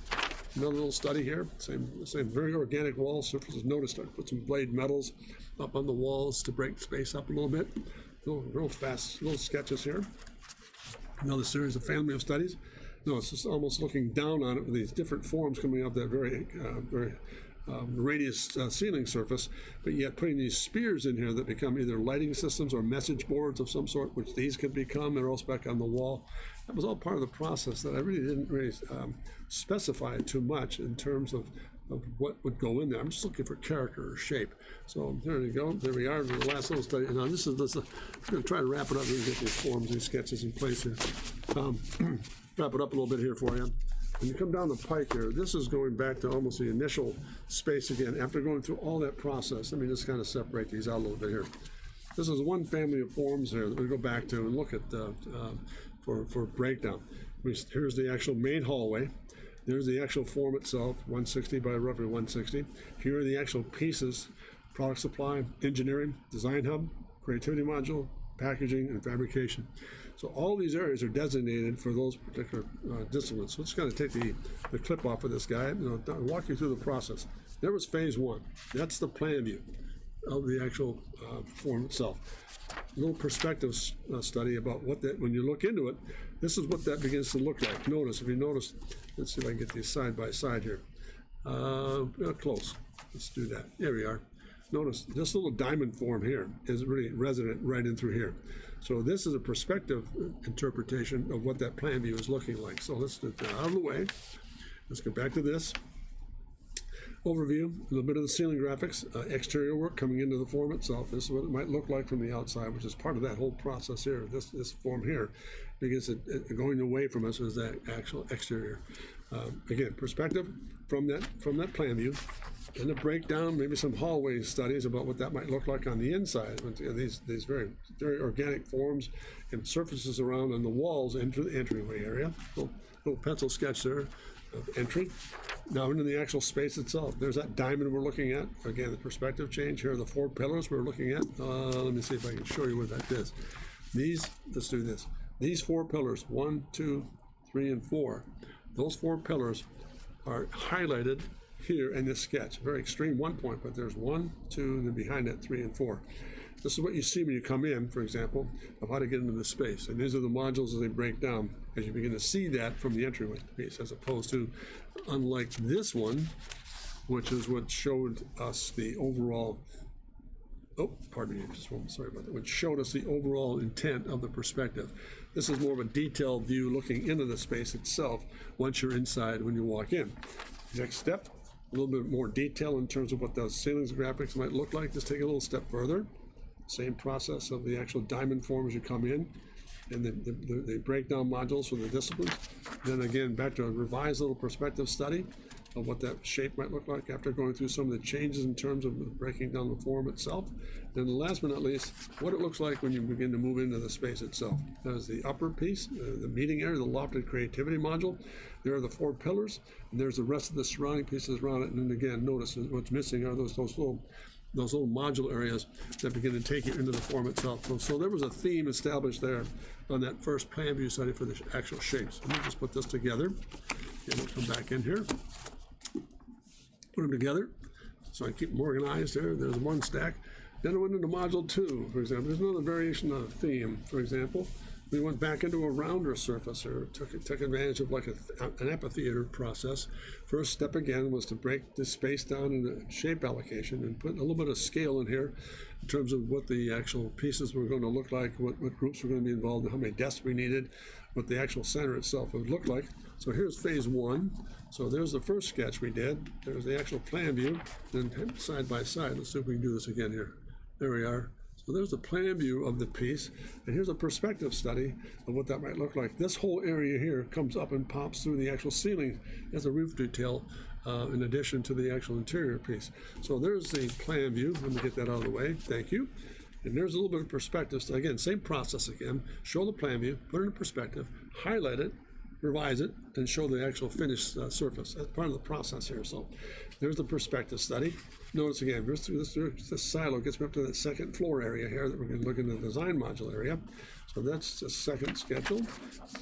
Another little study here. Same very organic wall surfaces. Notice I put some blade metals up on the walls to break space up a little bit. Real fast little sketches here. Another series of family of studies. No, it's just almost looking down on it with these different forms coming up that very radius ceiling surface, but yet putting these spears in here that become either lighting systems or message boards of some sort, which these could become. They're all back on the wall. That was all part of the process that I really didn't specify too much in terms of what would go in there. I'm just looking for character or shape. So there you go. There we are. The last little study. Now this is I'm going to try to wrap it up and get these forms, these sketches in place here. Wrap it up a little bit here for you. When you come down the pike here, this is going back to almost the initial space again. After going through all that process, let me just kind of separate these out a little bit here. This is one family of forms here that we go back to and look at for breakdown. Here's the actual main hallway. There's the actual form itself, 160 by roughly 160. Here are the actual pieces: product supply, engineering, design hub, creativity module, packaging, and fabrication. So all these areas are designated for those particular disciplines. So let's kind of take the clip off of this guy and walk you through the process. There was phase one. That's the plan view of the actual form itself. A little perspective study about what that, when you look into it, this is what that begins to look like. Notice, if you notice, let's see if I can get these side by side here. Close. Let's do that. There we are. Notice this little diamond form here is really resident right in through here. So this is a perspective interpretation of what that plan view is looking like. So let's get that out of the way. Let's go back to this. Overview, a little bit of the ceiling graphics, exterior work coming into the form itself. This is what it might look like from the outside, which is part of that whole process here. This form here begins going away from us as that actual exterior. Again, perspective from that plan view, and a breakdown, maybe some hallway studies about what that might look like on the inside. These very organic forms and surfaces around on the walls into the entryway area. Little pencil sketch there of entry. Now into the actual space itself. There's that diamond we're looking at. Again, the perspective change. Here are the 4 pillars we're looking at. Let me see if I can show you what that is. Let's do this. These 4 pillars, 1, 2, 3, and 4. Those 4 pillars are highlighted here in this sketch. Very extreme one point, but there's 1, 2, and then behind that 3 and 4. This is what you see when you come in, for example, of how to get into the space. And these are the modules as they break down, as you begin to see that from the entryway piece, as opposed to, unlike this one, which is what showed us the overall, pardon me, just one, sorry about that, which showed us the overall intent of the perspective. This is more of a detailed view looking into the space itself once you're inside when you walk in. Next step, a little bit more detail in terms of what those ceilings graphics might look like. Just take a little step further. Same process of the actual diamond form as you come in, and the breakdown modules for the disciplines. Then again, back to a revised little perspective study of what that shape might look like after going through some of the changes in terms of breaking down the form itself. And last but not least, what it looks like when you begin to move into the space itself. That is the upper piece, the meeting area, the lofted creativity module. There are the 4 pillars, and there's the rest of the surrounding pieces around it. And then again, notice what's missing are those little module areas that begin to take you into the form itself. So there was a theme established there on that first plan view study for the actual shapes. Let me just put this together, and we'll come back in here. Put them together so I keep them organized there. There's one stack. Then I went into module 2, for example. There's another variation on a theme. For example, we went back into a rounder surface, or took advantage of like an amphitheater process. First step again was to break the space down into shape allocation and put a little bit of scale in here in terms of what the actual pieces were going to look like, what groups were going to be involved, and how many desks we needed, what the actual center itself would look like. So here's phase 1. So there's the first sketch we did. There's the actual plan view. Then side by side, let's see if we can do this again here. There we are. So there's the plan view of the piece, and here's a perspective study of what that might look like. This whole area here comes up and pops through the actual ceiling as a roof detail in addition to the actual interior piece. So there's the plan view. Let me get that out of the way. Thank you. And there's a little bit of perspective. So again, same process again. Show the plan view, put it in perspective, highlight it, revise it, and show the actual finished surface. That's part of the process here. So there's the perspective study. Notice again, this silo gets me up to that second floor area here that we're going to look into the design module area. So that's the second schedule.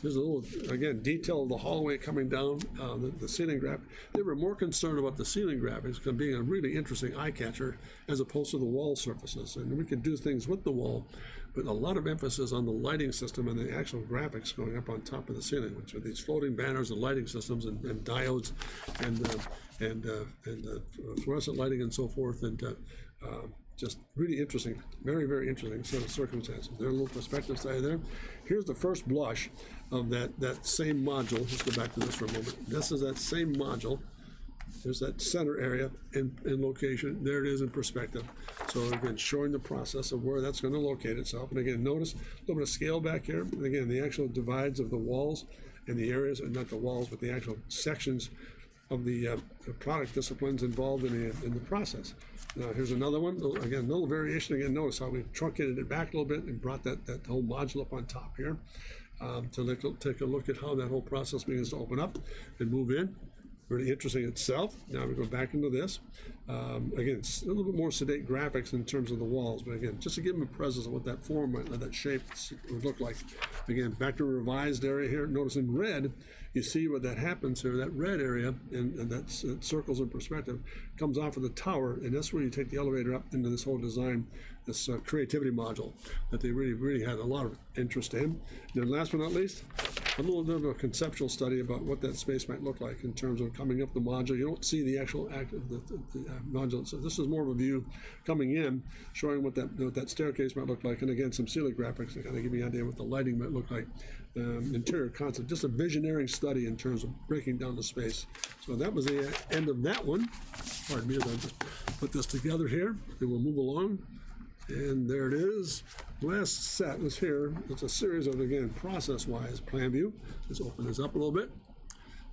There's a little, again, detail of the hallway coming down, the ceiling graphic. They were more concerned about the ceiling graphics being a really interesting eye catcher as opposed to the wall surfaces. And we could do things with the wall, but a lot of emphasis on the lighting system and the actual graphics going up on top of the ceiling, which are these floating banners and lighting systems and diodes and fluorescent lighting and so forth, and just really interesting, very, very interesting set of circumstances. There's a little perspective study there. Here's the first blush of that same module. Let's go back to this for a moment. This is that same module. There's that center area in location. There it is in perspective. So again, showing the process of where that's going to locate itself. And again, notice a little bit of scale back here. And again, the actual divides of the walls and the areas, and not the walls, but the actual sections of the product disciplines involved in the process. Now here's another one. Again, a little variation. Again, notice how we've truncated it back a little bit and brought that whole module up on top here. To take a look at how that whole process begins to open up and move in. really interesting itself. Now we go back into this. Again, it's a little bit more sedate graphics in terms of the walls, but again, just to give them a presence of what that form might, that shape would look like. Again, back to a revised area here. Notice in red, you see what that happens here. That red area, and that circles in perspective, comes off of the tower, and that's where you take the elevator up into this whole design, this creativity module that they really had a lot of interest in. And then last but not least, a little bit of a conceptual study about what that space might look like in terms of coming up the module. You don't see the actual act of the module. So this is more of a view coming in, showing what that staircase might look like. And again, some ceiling graphics to kind of give you an idea what the lighting might look like. Interior concept, just a visionary study in terms of breaking down the space. So that was the end of that one. Pardon me as I just put this together here, and we'll move along. And there it is. Last set was here. It's a series of, again, process-wise plan view. Let's open this up a little bit.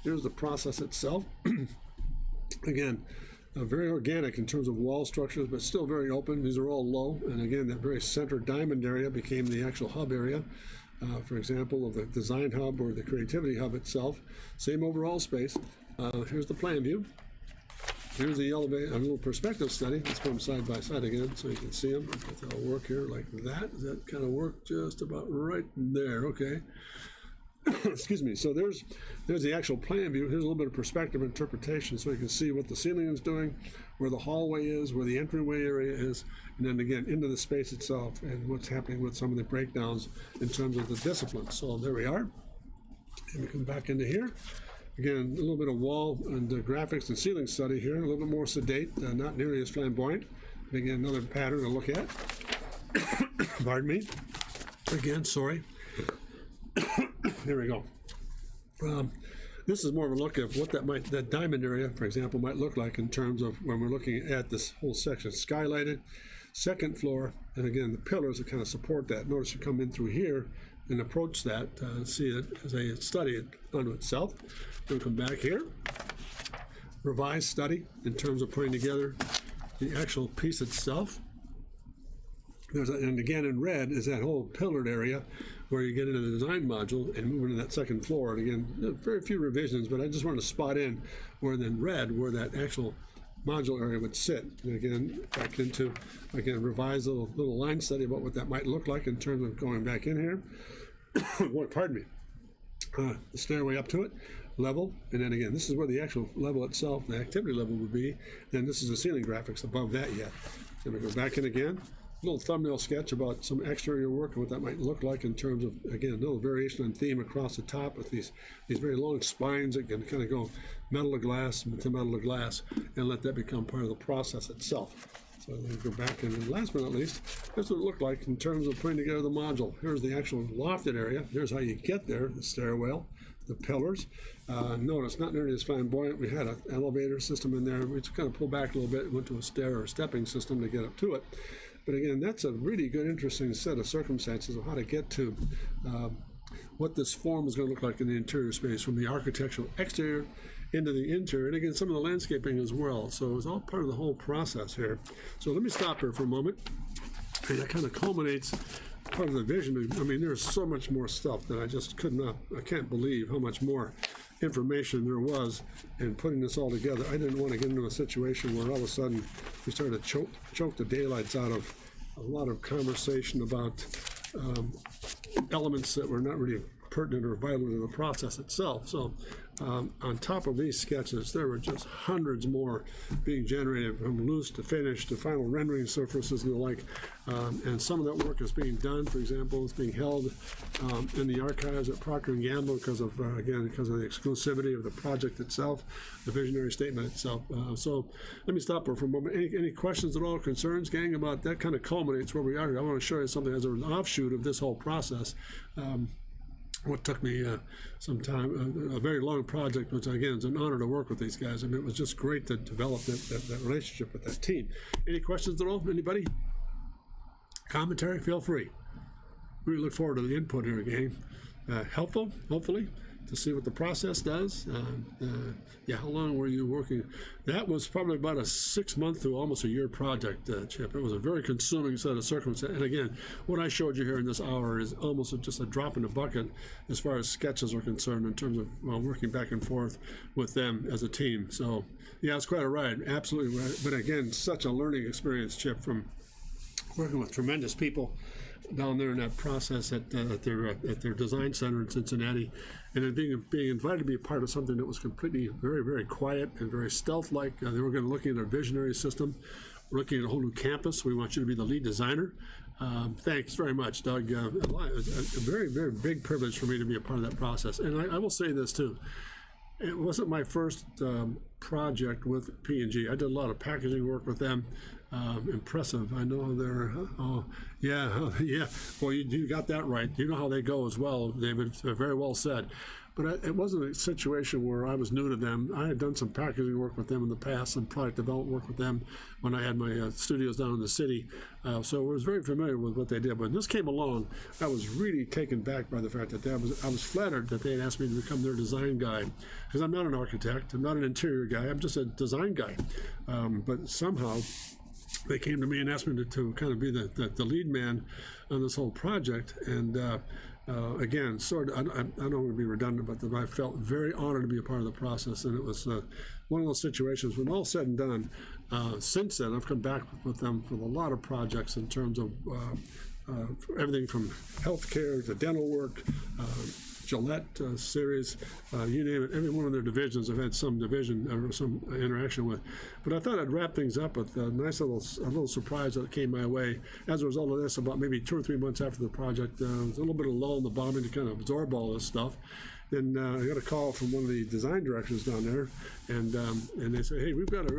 Here's the process itself. Again, very organic in terms of wall structures, but still very open. These are all low. And again, that very center diamond area became the actual hub area. For example, of the design hub or the creativity hub itself. Same overall space. Here's the plan view. Here's the elevator, a little perspective study. Let's put them side by side again so you can see them. If they'll work here like that. Does that kind of work just about right there? Okay. Excuse me. So there's the actual plan view. Here's a little bit of perspective interpretation so you can see what the ceiling is doing, where the hallway is, where the entryway area is, and then again into the space itself and what's happening with some of the breakdowns in terms of the disciplines. So there we are. And we come back into here. Again, a little bit of wall and graphics and ceiling study here, a little bit more sedate, not nearly as flamboyant. And again, another pattern to look at. Pardon me. Again, sorry. There we go. This is more of a look at what that diamond area, for example, might look like in terms of when we're looking at this whole section. Skylighted, second floor, and again, the pillars that kind of support that. Notice you come in through here and approach that, see it as I study it unto itself. We'll come back here. Revised study in terms of putting together the actual piece itself. And again, in red is that whole pillared area where you get into the design module and move into that second floor. And again, very few revisions, but I just wanted to spot in where then red, where that actual module area would sit. And again, back into, again, revise a little line study about what that might look like in terms of going back in here. Pardon me. The stairway up to it, level, and then again, this is where the actual level itself, the activity level would be. Then this is the ceiling graphics above that yet. Then we go back in again. A little thumbnail sketch about some exterior work and what that might look like in terms of, again, a little variation on theme across the top with these very long spines that can kind of go metal to glass to metal to glass and let that become part of the process itself. So then go back, and last but not least, here's what it looked like in terms of putting together the module. Here's the actual lofted area. Here's how you get there, the stairwell, the pillars. Notice, not nearly as flamboyant. We had an elevator system in there. We just kind of pulled back a little bit and went to a stair or a stepping system to get up to it. But again, that's a really good, interesting set of circumstances of how to get to what this form is going to look like in the interior space, from the architectural exterior into the interior, and again, some of the landscaping as well. So it was all part of the whole process here. So let me stop here for a moment. And that kind of culminates part of the vision. I mean, there's so much more stuff that I can't believe how much more information there was in putting this all together. I didn't want to get into a situation where all of a sudden we started to choke the daylights out of a lot of conversation about elements that were not really pertinent or vital to the process itself. So on top of these sketches, there were just hundreds more being generated, from loose to finished to final rendering surfaces and the like. And some of that work is being done. For example, it's being held in the archives at Procter & Gamble because of, again, because of the exclusivity of the project itself, the visionary statement itself. So let me stop here for a moment. Any questions at all, concerns, gang, about that? Kind of culminates where we are. I want to show you something as an offshoot of this whole process. What took me some time, a very long project, which again, it's an honor to work with these guys. I mean, it was just great to develop that relationship with that team. Any questions at all? Anybody? Commentary? Feel free. We look forward to the input here, gang. Helpful, hopefully. to see what the process does. Yeah, how long were you working? That was probably about a 6-month to almost a year project, Chip. It was a very consuming set of circumstances. And again, what I showed you here in this hour is almost just a drop in the bucket as far as sketches are concerned in terms of working back and forth with them as a team. So yeah, it's quite a ride, absolutely right. But again, such a learning experience, Chip, from working with tremendous people down there in that process at their design center in Cincinnati, and then being invited to be a part of something that was completely very, very quiet and very stealth-like. They were going to look at a visionary system. We're looking at a whole new campus. We want you to be the lead designer. Thanks very much, Doug. A very, very big privilege for me to be a part of that process. And I will say this too. It wasn't my first project with P&G. I did a lot of packaging work with them. Impressive. I know they're, yeah. Well, you got that right. You know how they go as well, David. Very well said. But it wasn't a situation where I was new to them. I had done some packaging work with them in the past, some product development work with them when I had my studios down in the city. So I was very familiar with what they did. But when this came along, I was really taken back by the fact that I was flattered that they had asked me to become their design guy. Because I'm not an architect, I'm not an interior guy, I'm just a design guy. But somehow, they came to me and asked me to kind of be the lead man on this whole project. And again, sort of, I don't want to be redundant, but I felt very honored to be a part of the process. And it was one of those situations when all said and done, since then, I've come back with them for a lot of projects in terms of everything from healthcare to dental work, Gillette series, you name it. Every one of their divisions I've had some division or some interaction with. But I thought I'd wrap things up with a nice little surprise that came my way as a result of this. About maybe 2 or 3 months after the project, there was a little bit of lull in the bombing to kind of absorb all this stuff. Then I got a call from one of the design directors down there, and they said, "Hey, we've got a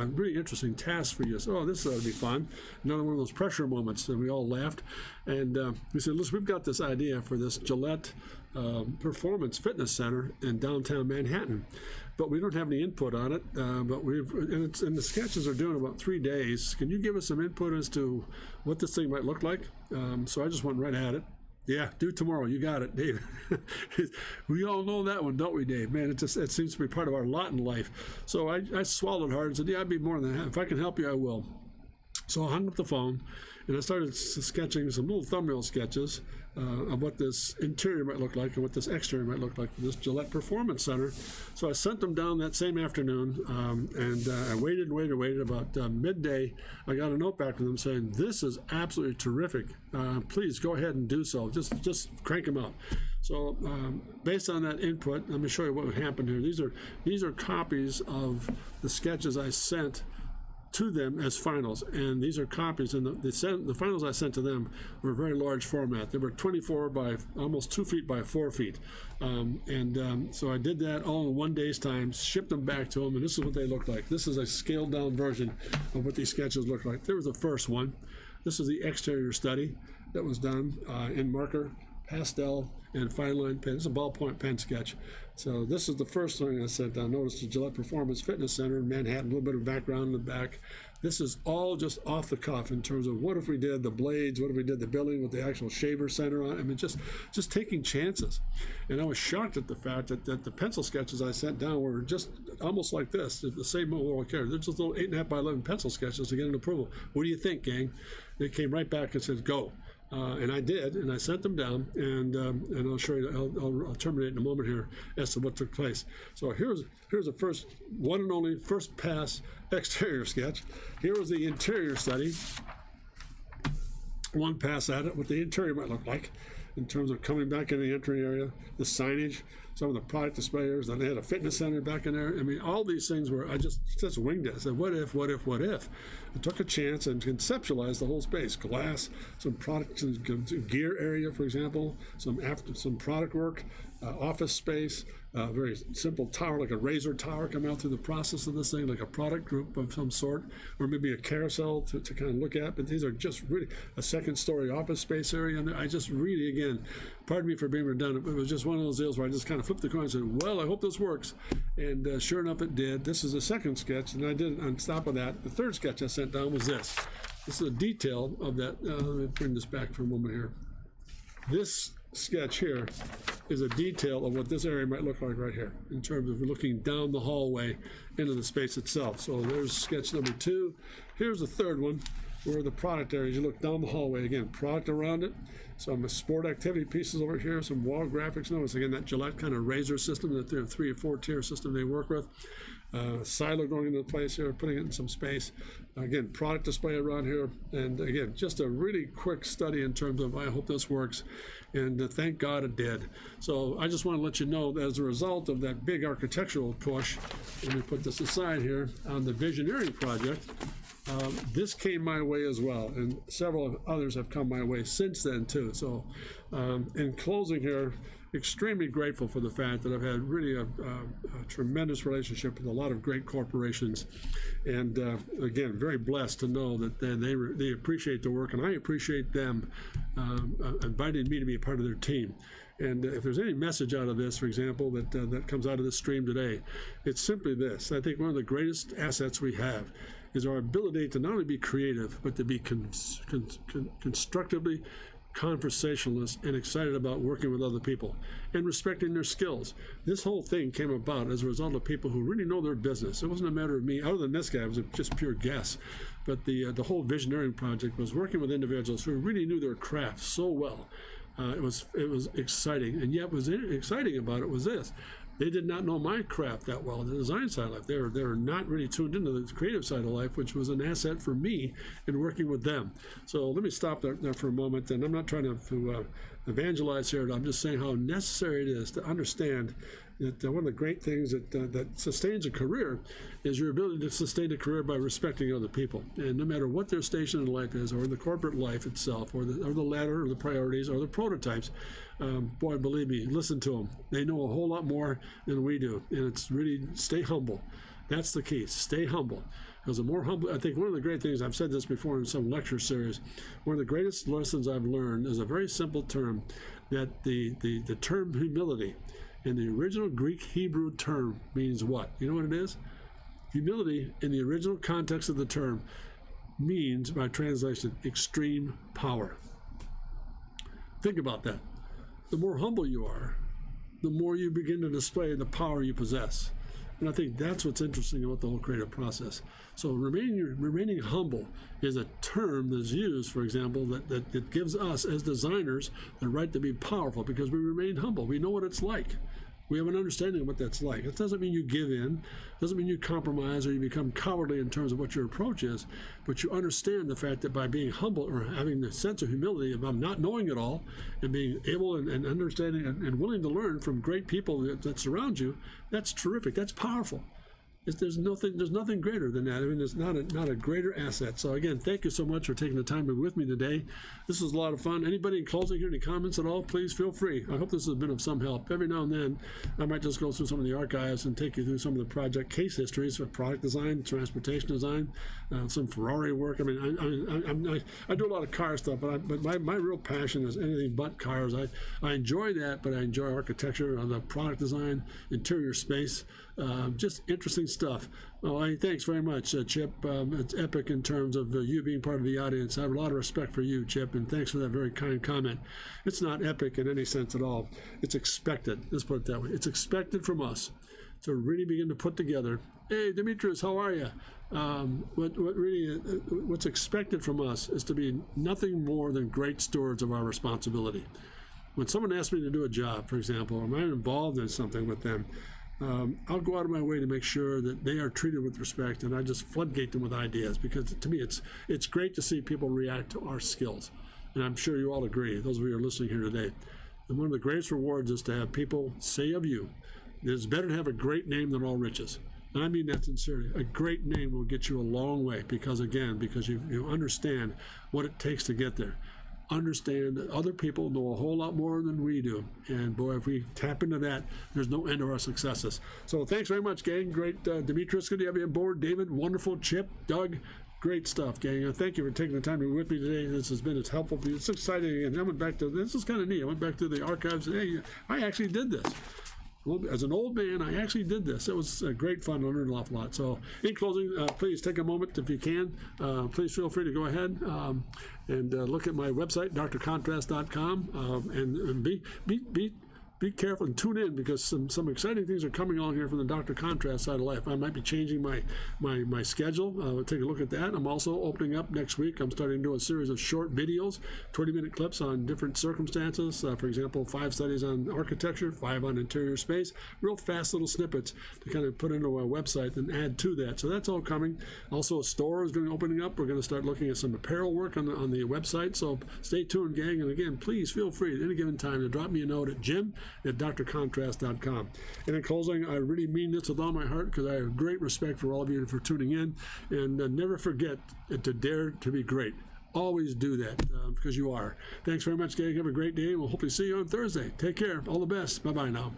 really interesting task for you." So, "Oh, this ought to be fun." Another one of those pressure moments, and we all laughed. And we said, "Listen, we've got this idea for this Gillette Performance Fitness Center in downtown Manhattan, but we don't have any input on it. And the sketches are due in about 3 days. Can you give us some input as to what this thing might look like?" So I just went right at it. "Yeah, due tomorrow. You got it, Dave." We all know that one, don't we, Dave? Man, it seems to be part of our lot in life. So I swallowed hard and said, "Yeah, I'd be more than that. If I can help you, I will." So I hung up the phone, and I started sketching some little thumbnail sketches of what this interior might look like and what this exterior might look like for this Gillette Performance Center. So I sent them down that same afternoon, and I waited. About midday, I got a note back from them saying, "This is absolutely terrific. Please go ahead and do so. Just crank them out." So based on that input, let me show you what happened here. These are copies of the sketches I sent to them as finals, and these are copies, and the finals I sent to them were a very large format. They were 24 by almost 2 feet by 4 feet, so I did that all in 1 day's time, shipped them back to them, and this is what they looked like. This is a scaled down version of what these sketches look like. There was the first one. This is the exterior study that was done in marker, pastel, and fine line pen. It's a ballpoint pen sketch. So this is the first thing I sent down. Notice the Gillette Performance Fitness Center in Manhattan, a little bit of background in the back. This is all just off the cuff in terms of what if we did the blades, what if we did the building with the actual shaver center on. I mean, just taking chances. And I was shocked at the fact that the pencil sketches I sent down were just almost like this, the same oral character. They're just little 8.5 by 11 pencil sketches to get an approval. "What do you think, gang?" They came right back and said, "Go." And I did, and I sent them down, and I'll show you. I'll terminate in a moment here as to what took place. So here's the first one and only first pass exterior sketch. Here was the interior study. One pass at it, what the interior might look like in terms of coming back in the entry area, the signage, some of the product displayers. Then they had a fitness center back in there. I mean, all these things were, I just winged it. I said, what if? I took a chance and conceptualized the whole space. Glass, some product, some gear area, for example, some product work, office space, very simple tower, like a razor tower coming out through the process of this thing, like a product group of some sort, or maybe a carousel to kind of look at. But these are just really a second-story office space area. And I just really, again, pardon me for being redundant, but it was just one of those deals where I just kind of flipped the coin and said, well, I hope this works. And sure enough, it did. This is the second sketch, and I did, on top of that, the third sketch I sent down was this. This is a detail of that. Let me bring this back for a moment here. This sketch here is a detail of what this area might look like right here in terms of looking down the hallway into the space itself. So there's sketch number 2. Here's the third one, where the product areas, you look down the hallway, again, product around it, some sport activity pieces over here, some wall graphics. Notice again that Gillette kind of razor system, that 3 or 4 tier system they work with. Silo going into place here, putting it in some space. Again, product display around here, and again, just a really quick study in terms of, I hope this works, and thank God it did. So I just want to let you know that as a result of that big architectural push, let me put this aside here, on the Visioneering project, this came my way as well, and several others have come my way since then too. So in closing here, extremely grateful for the fact that I've had really a tremendous relationship with a lot of great corporations, and again, very blessed to know that they appreciate the work, and I appreciate them inviting me to be a part of their team. And if there's any message out of this, for example, that comes out of this stream today, it's simply this. I think one of the greatest assets we have is our ability to not only be creative, but to be constructively conversationalist and excited about working with other people and respecting their skills. This whole thing came about as a result of people who really know their business. It wasn't a matter of me, other than this guy, it was just pure guess. But the whole Visioneering project was working with individuals who really knew their craft so well. It was exciting, and yet what was exciting about it was this. They did not know my craft that well, the design side of life. They were not really tuned into the creative side of life, which was an asset for me in working with them. So let me stop there for a moment, and I'm not trying to evangelize here. I'm just saying how necessary it is to understand that one of the great things that sustains a career is your ability to sustain a career by respecting other people. And no matter what their station in life is, or in the corporate life itself, or the ladder, or the priorities, or the prototypes, boy, believe me, listen to them. They know a whole lot more than we do. And it's really, stay humble. That's the key. Stay humble. Because the more humble, I think one of the great things, I've said this before in some lecture series, one of the greatest lessons I've learned is a very simple term, that the term humility in the original Greek Hebrew term means what? You know what it is? Humility in the original context of the term means, by translation, extreme power. Think about that. The more humble you are, the more you begin to display the power you possess. And I think that's what's interesting about the whole creative process. So remaining humble is a term that's used, for example, that gives us as designers the right to be powerful, because we remain humble. We know what it's like. We have an understanding of what that's like. It doesn't mean you give in. It doesn't mean you compromise or you become cowardly in terms of what your approach is, but you understand the fact that by being humble, or having the sense of humility about not knowing it all, and being able and understanding and willing to learn from great people that surround you, that's terrific. That's powerful. There's nothing greater than that. I mean, there's not a greater asset. So again, thank you so much for taking the time to be with me today. This was a lot of fun. Anybody in closing here, any comments at all, please feel free. I hope this has been of some help. Every now and then, I might just go through some of the archives and take you through some of the project case histories for product design, transportation design, some Ferrari work. I mean, I do a lot of car stuff, but my real passion is anything but cars. I enjoy that, but I enjoy architecture, the product design, interior space, just interesting stuff. Well, thanks very much, Chip. It's epic in terms of you being part of the audience. I have a lot of respect for you, Chip, and thanks for that very kind comment. It's not epic in any sense at all. It's expected. Let's put it that way. It's expected from us to really begin to put together, hey, Demetrius, how are you? What's expected from us is to be nothing more than great stewards of our responsibility. When someone asks me to do a job, for example, or I'm involved in something with them, I'll go out of my way to make sure that they are treated with respect, and I just floodgate them with ideas, because to me it's great to see people react to our skills, and I'm sure you all agree, those of you who are listening here today. And one of the greatest rewards is to have people say of you, it's better to have a great name than all riches. And I mean that sincerely. A great name will get you a long way, because you understand what it takes to get there. Understand that other people know a whole lot more than we do. And boy, if we tap into that, there's no end to our successes. So thanks very much, gang. Great. Demetrius, good to have you on board. David, wonderful. Chip, Doug, great stuff, gang. Thank you for taking the time to be with me today. This has been helpful for you. It's exciting. And I went back to, this is kind of neat. I went back to the archives and, hey, I actually did this. As an old man, I actually did this. It was great fun. I learned an awful lot. So in closing, please take a moment if you can. Please feel free to go ahead and look at my website, drcontrast.com, and be careful and tune in, because some exciting things are coming on here from the Dr. Contrast side of life. I might be changing my schedule. Take a look at that. I'm also opening up next week. I'm starting to do a series of short videos, 20-minute clips on different circumstances. For example, 5 studies on architecture, 5 on interior space, real fast little snippets to kind of put into a website and add to that. So that's all coming. Also, a store is going to be opening up. We're going to start looking at some apparel work on the website. So stay tuned, gang. And again, please feel free at any given time to drop me a note at jim@drcontrast.com. And in closing, I really mean this with all my heart, because I have great respect for all of you for tuning in. And never forget to dare to be great. Always do that, because you are. Thanks very much, gang. Have a great day. We'll hopefully see you on Thursday. Take care. All the best. Bye-bye now.